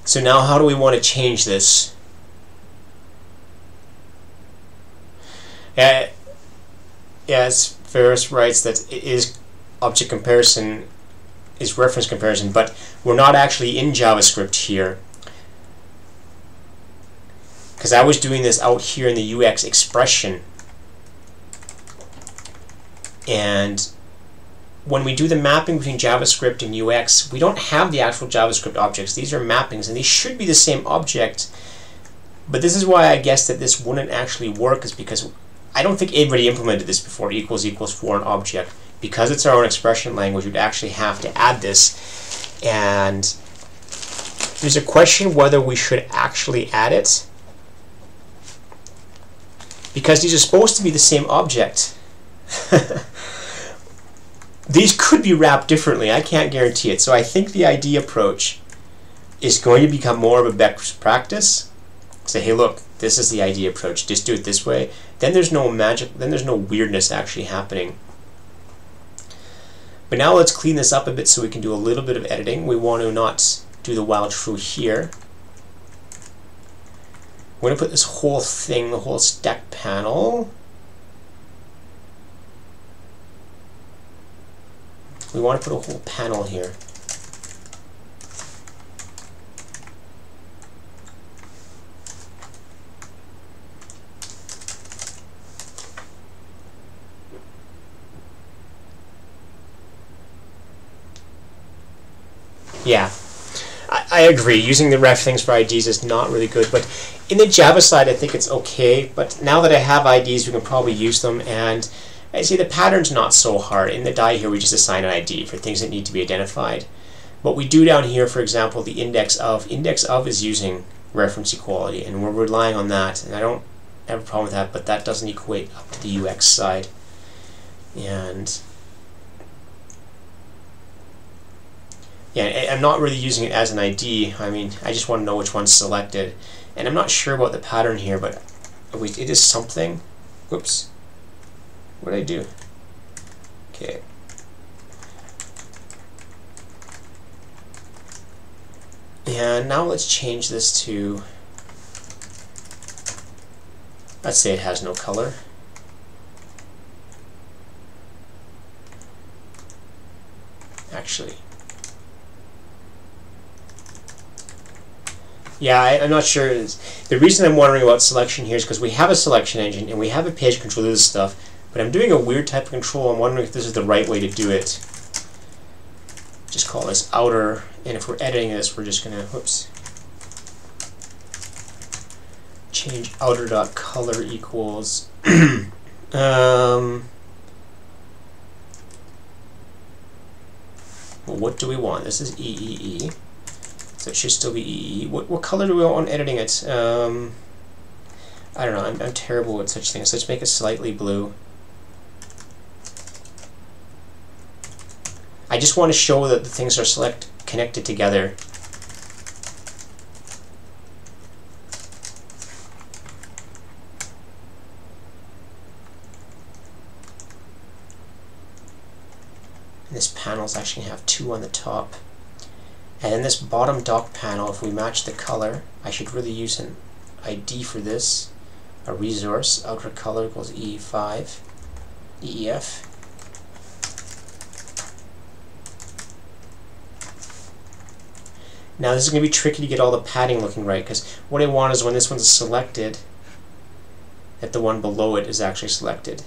So now how do we want to change this? Yes, Ferris writes that it is object comparison, is reference comparison, but we're not actually in JavaScript here. Because I was doing this out here in the UX expression. And when we do the mapping between JavaScript and UX, we don't have the actual JavaScript objects. These are mappings, and they should be the same object. But this is why I guess that this wouldn't actually work, is because I don't think anybody implemented this before, equals for an object. Because it's our own expression language, we'd actually have to add this. And there's a question whether we should actually add it, because these are supposed to be the same object. these could be wrapped differently. I can't guarantee it. So I think the ID approach is going to become more of a best practice. Say, hey, look, this is the ID approach. Just do it this way. Then there's no magic. Then there's no weirdness actually happening. But now let's clean this up a bit so we can do a little bit of editing. We want to not do the while true here. We're going to put this whole thing, the whole stack panel. We want to put a whole panel here. Yeah, I agree. Using the ref things for IDs is not really good, but in the Java side, I think it's okay. But now that I have IDs, we can probably use them. And I see the pattern's not so hard. In the die here, we just assign an ID for things that need to be identified. What we do down here, for example, the index of is using reference equality, and we're relying on that. And I don't have a problem with that, but that doesn't equate up to the UX side. And yeah, I'm not really using it as an ID. I mean, I just want to know which one's selected. And I'm not sure about the pattern here, but wait, it is something. Whoops. What did I do? Okay. And now let's change this to, let's say it has no color. Actually, yeah, I'm not sure. The reason I'm wondering about selection here is because we have a selection engine and we have a page control of this stuff, but I'm doing a weird type of control. I'm wondering if this is the right way to do it. Just call this outer, and if we're editing this, we're just gonna, whoops, change outer.color equals well, what do we want? This is EEE. So it should still be EE. What color do we want editing it? I don't know. I'm terrible at such things. Let's make it slightly blue. I just want to show that the things are connected together. And this panel is actually going to have 2 on the top. And then this bottom dock panel, if we match the color, I should really use an ID for this, a resource, outer color equals E5, EEF. Now this is going to be tricky to get all the padding looking right, because what I want is when this one's selected, that the one below it is actually selected.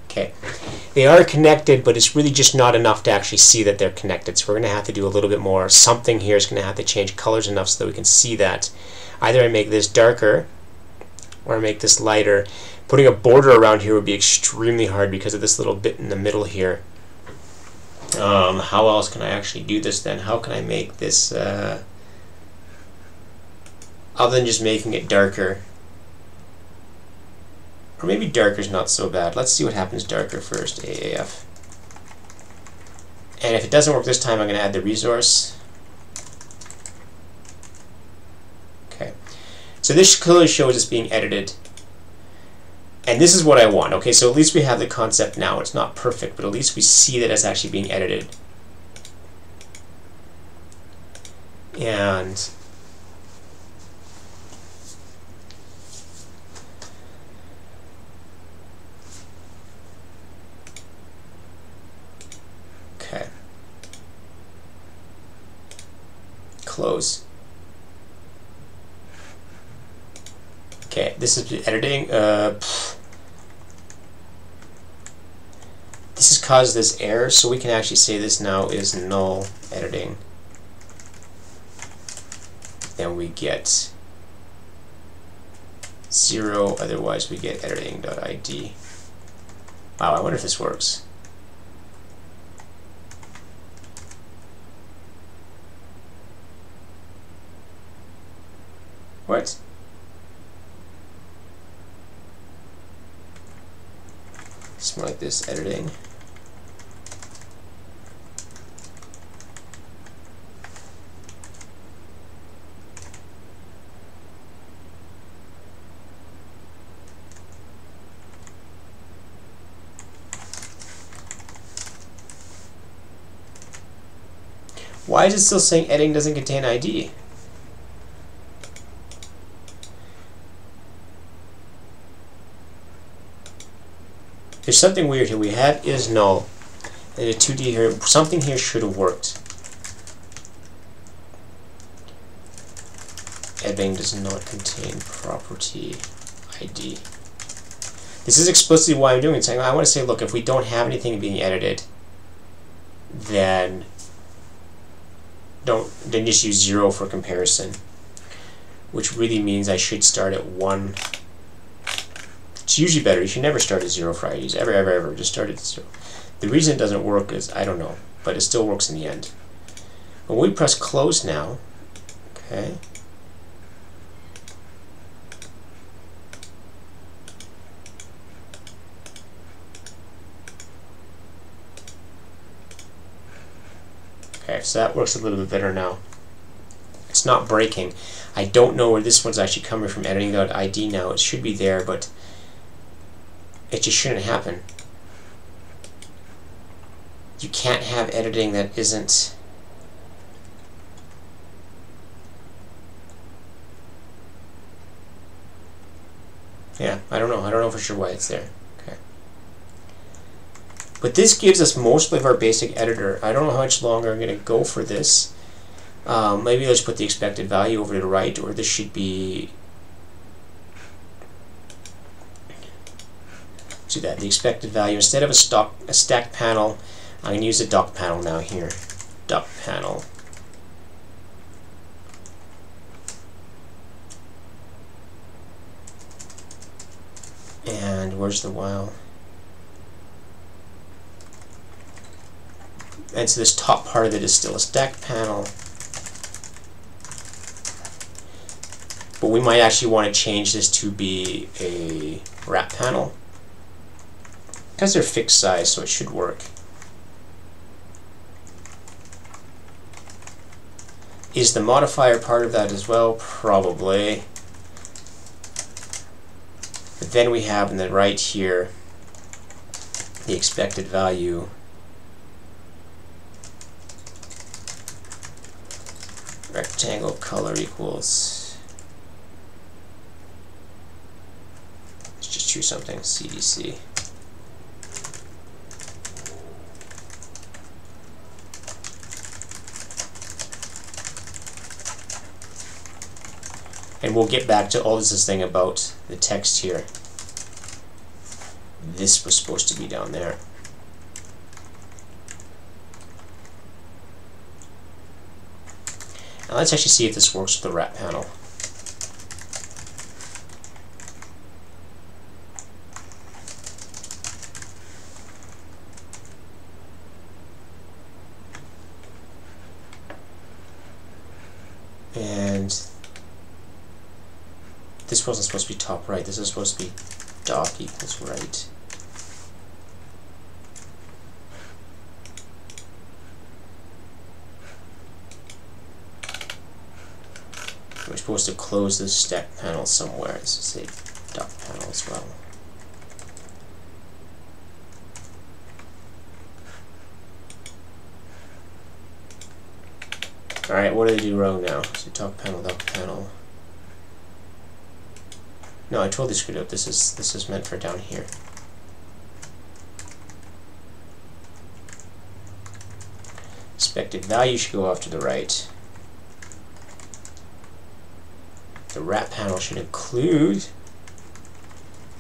Okay. They are connected, but it's really just not enough to actually see that they're connected. So we're going to have to do a little bit more. Something here is going to have to change colors enough so that we can see that. Either I make this darker or I make this lighter. Putting a border around here would be extremely hard because of this little bit in the middle here. How else can I actually do this then? How can I make this, other than just making it darker? Or maybe darker is not so bad. Let's see what happens darker first, AAF. And if it doesn't work this time, I'm going to add the resource. Okay. So this clearly shows it's being edited. And this is what I want. Okay, so at least we have the concept now. It's not perfect, but at least we see that it's actually being edited. And okay. Close. Okay, this is editing. This has caused this error, so we can actually say this now is null editing. Then we get 0, otherwise we get editing.id. Wow, I wonder if this works. What? Something like this, editing. Why is it still saying editing doesn't contain ID? There's something weird here. We have is null. And a 2D here. Something here should have worked. Editing does not contain property ID. This is explicitly why I'm doing it. Saying I want to say, look, if we don't have anything being edited, then just use 0 for comparison, which really means I should start at 1. It's usually better. You should never start at 0 for IDs. Ever. Just start at 0. The reason it doesn't work is, I don't know, but it still works in the end. When we press close now, okay, so that works a little bit better now. It's not breaking. I don't know where this one's actually coming from editing without ID now. It should be there, but it just shouldn't happen. You can't have editing that isn't... Yeah, I don't know. I don't know for sure why it's there. Okay. But this gives us most of our basic editor. I don't know how much longer I'm going to go for this. Maybe let's put the expected value over to the right, or this should be... Let's do that. The expected value, instead of a stack panel, I'm going to use a dock panel now here. Dock panel. And where's the while? And so this top part of it is still a stack panel. But we might actually want to change this to be a wrap panel, because they're fixed size, so it should work. Is the modifier part of that as well? Probably. But then we have in the right here the expected value. Rectangle color equals, let's just choose something, CDC. And we'll get back to all this thing about the text here. This was supposed to be down there. Now let's actually see if this works with the wrap panel. And this wasn't supposed to be top right. This is supposed to be dock equals right. We're supposed to close this stack panel somewhere. Let's say dock panel as well. Alright, what did I do wrong now? So dock panel. No, I totally screwed up. This is meant for down here. Expected value should go off to the right. The wrap panel should include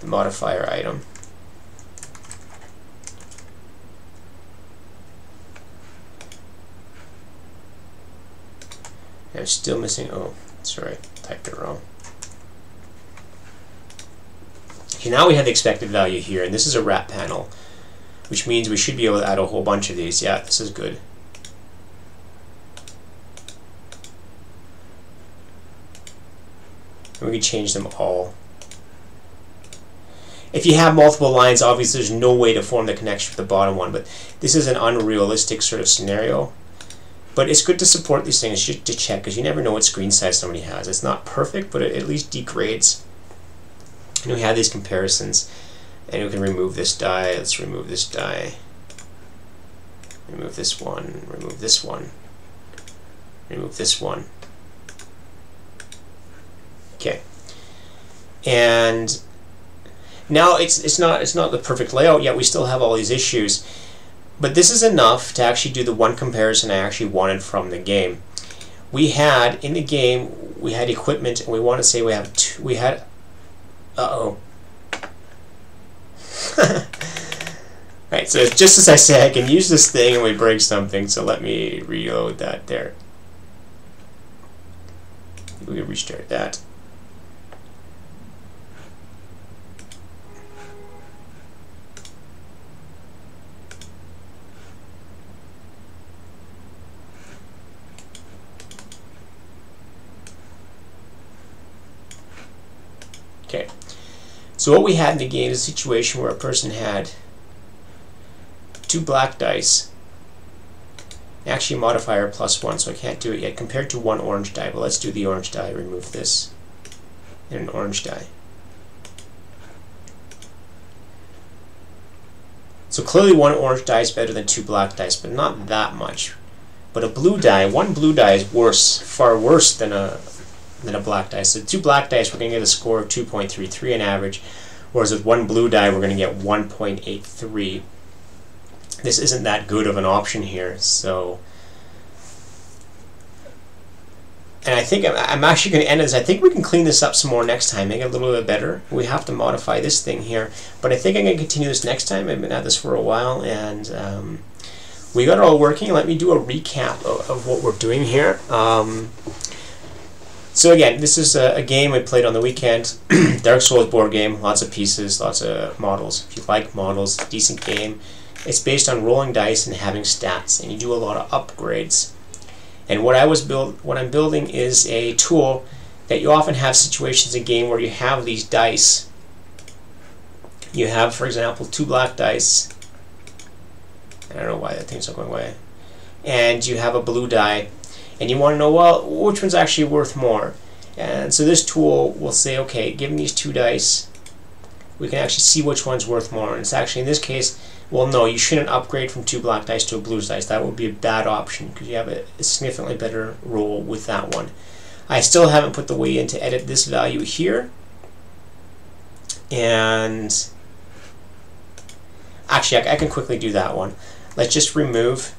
the modifier item. I'm still missing, oh, sorry, typed it wrong. Okay, now we have the expected value here, and this is a wrap panel, which means we should be able to add a whole bunch of these. Yeah, this is good. And we can change them all. If you have multiple lines, obviously there's no way to form the connection for the bottom one, but this is an unrealistic sort of scenario. But it's good to support these things just to check, because you never know what screen size somebody has. It's not perfect, but it at least degrades. And we have these comparisons, and we can remove this die. Let's remove this die. Remove this one. Remove this one. Remove this one. Okay. And now it's not the perfect layout yet. We still have all these issues. But this is enough to actually do the one comparison I actually wanted from the game. We had, in the game, we had equipment, and we want to say we have two, we had, uh-oh. Right, so just as I say, I can use this thing and we break something, so let me reload that there. We can restart that. Okay, so what we had in the game is a situation where a person had 2 black dice, actually modifier +1, so I can't do it yet, compared to 1 orange die. But let's do the orange die, remove this, and an orange die. So clearly 1 orange die is better than 2 black dice, but not that much. But a blue die, 1 blue die is worse, far worse than a black die. So 2 black dice, we're going to get a score of 2.33 on average, whereas with 1 blue die, we're going to get 1.83. This isn't that good of an option here, so... And I think I'm actually going to end this. I think we can clean this up some more next time, make it a little bit better. We have to modify this thing here, but I think I'm going to continue this next time. I've been at this for a while, and we got it all working. Let me do a recap of what we're doing here. So again, this is a game I played on the weekend. Dark Souls board game, lots of pieces, lots of models. If you like models, decent game. It's based on rolling dice and having stats, and you do a lot of upgrades. And what I'm building is a tool that you often have situations in game where you have these dice. You have, for example, 2 black dice. I don't know why that thing's not going away. And you have a blue die. And you want to know, well, which one's actually worth more? And so this tool will say, okay, given these 2 dice, we can actually see which one's worth more. And it's actually, in this case, well, no, you shouldn't upgrade from 2 black dice to a blue dice. That would be a bad option because you have a significantly better roll with that one. I still haven't put the way in to edit this value here. And actually, I can quickly do that one. Let's just remove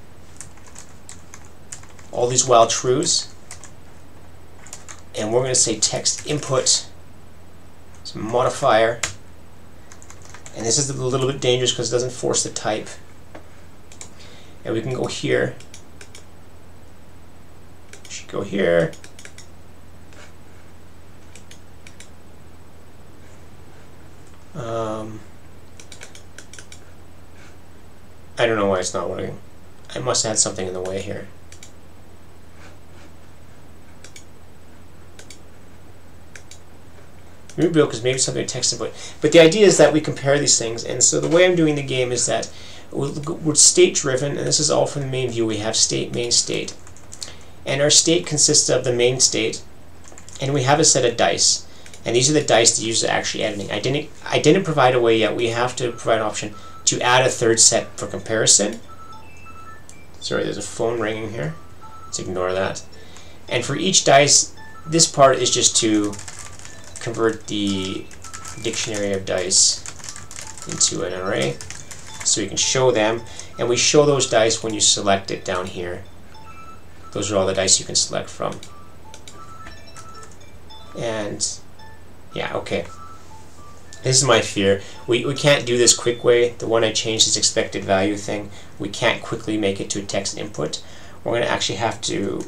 all these wild trues. And we're going to say text input, some modifier. And this is a little bit dangerous because it doesn't force the type. And we can go here. Should go here. I don't know why it's not working. I must have had something in the way here. Rebuild because maybe something text input. But the idea is that we compare these things, and so the way I'm doing the game is that we're state driven, and this is all from the main view. We have state, main state, and our state consists of the main state, and we have a set of dice, and these are the dice to use actually editing. I didn't provide a way yet. We have to provide an option to add a 3rd set for comparison. Sorry, there's a phone ringing here. Let's ignore that. And for each dice, this part is just to convert the dictionary of dice into an array so we can show them, and we show those dice when you select it down here. Those are all the dice you can select from. And yeah, okay. This is my fear. We can't do this quick way. The one I changed, this expected value thing, we can't quickly make it to a text input. We're going to actually have to,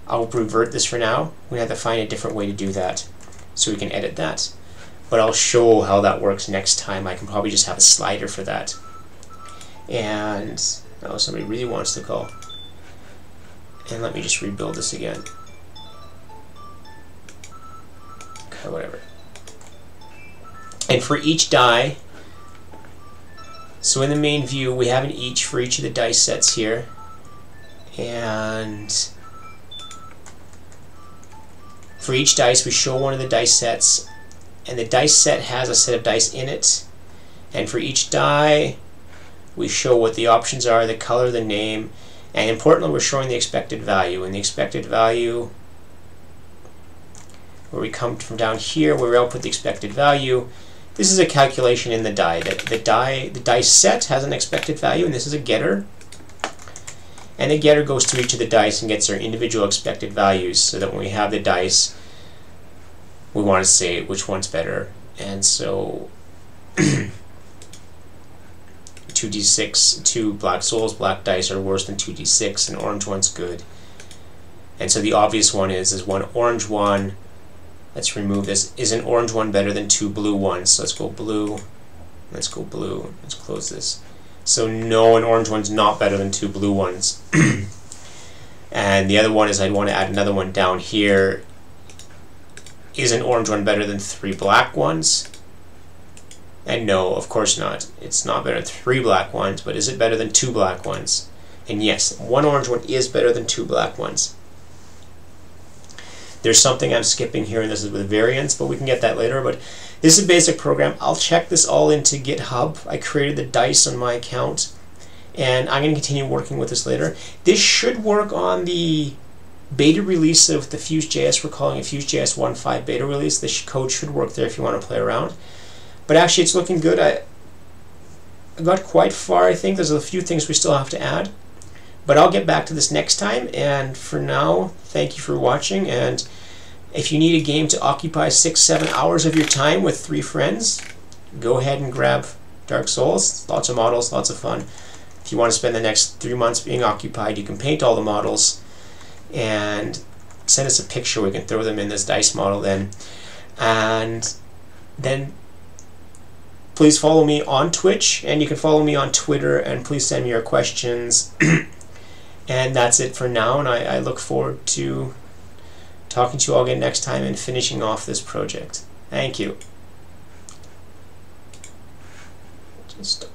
I'll revert this for now. We have to find a different way to do that so we can edit that. But I'll show how that works next time. I can probably just have a slider for that. And oh, somebody really wants to call. And let me just rebuild this again. Okay, whatever. And for each die, so in the main view we have an each for each of the dice sets here, and for each dice we show one of the dice sets, and the dice set has a set of dice in it, and for each die we show what the options are, the color, the name, and importantly we're showing the expected value. And the expected value, where we come from down here where we output the expected value, this is a calculation in the die. The dice set has an expected value, and this is a getter. And the getter goes through each of the dice and gets their individual expected values, so that when we have the dice, we want to say which one's better. And so 2d6, 2 black souls, black dice are worse than 2d6, and orange one's good. And so the obvious one is one orange one. Let's remove this. Is an orange one better than 2 blue ones? So let's go blue. Let's go blue. Let's close this. So no, an orange one's not better than 2 blue ones. And the other one is I'd want to add another one down here. Is an orange one better than 3 black ones? And no, of course not. It's not better than 3 black ones, but is it better than 2 black ones? And yes, 1 orange one is better than 2 black ones. There's something I'm skipping here, and this is with variance, but we can get that later. But this is a basic program. I'll check this all into GitHub. I created the dice on my account, and I'm going to continue working with this later. This should work on the beta release of the Fuse.js. We're calling it Fuse.js 1.5 beta release. This code should work there if you want to play around. But actually, it's looking good. I got quite far, I think. There's a few things we still have to add. But I'll get back to this next time, and for now, thank you for watching. And if you need a game to occupy 6-7 hours of your time with 3 friends, go ahead and grab Dark Souls. Lots of models, lots of fun. If you want to spend the next 3 months being occupied, you can paint all the models and send us a picture. We can throw them in this dice model then. And then please follow me on Twitch, and you can follow me on Twitter, and please send me your questions. And that's it for now, and I look forward to talking to you all again next time and finishing off this project. Thank you. Just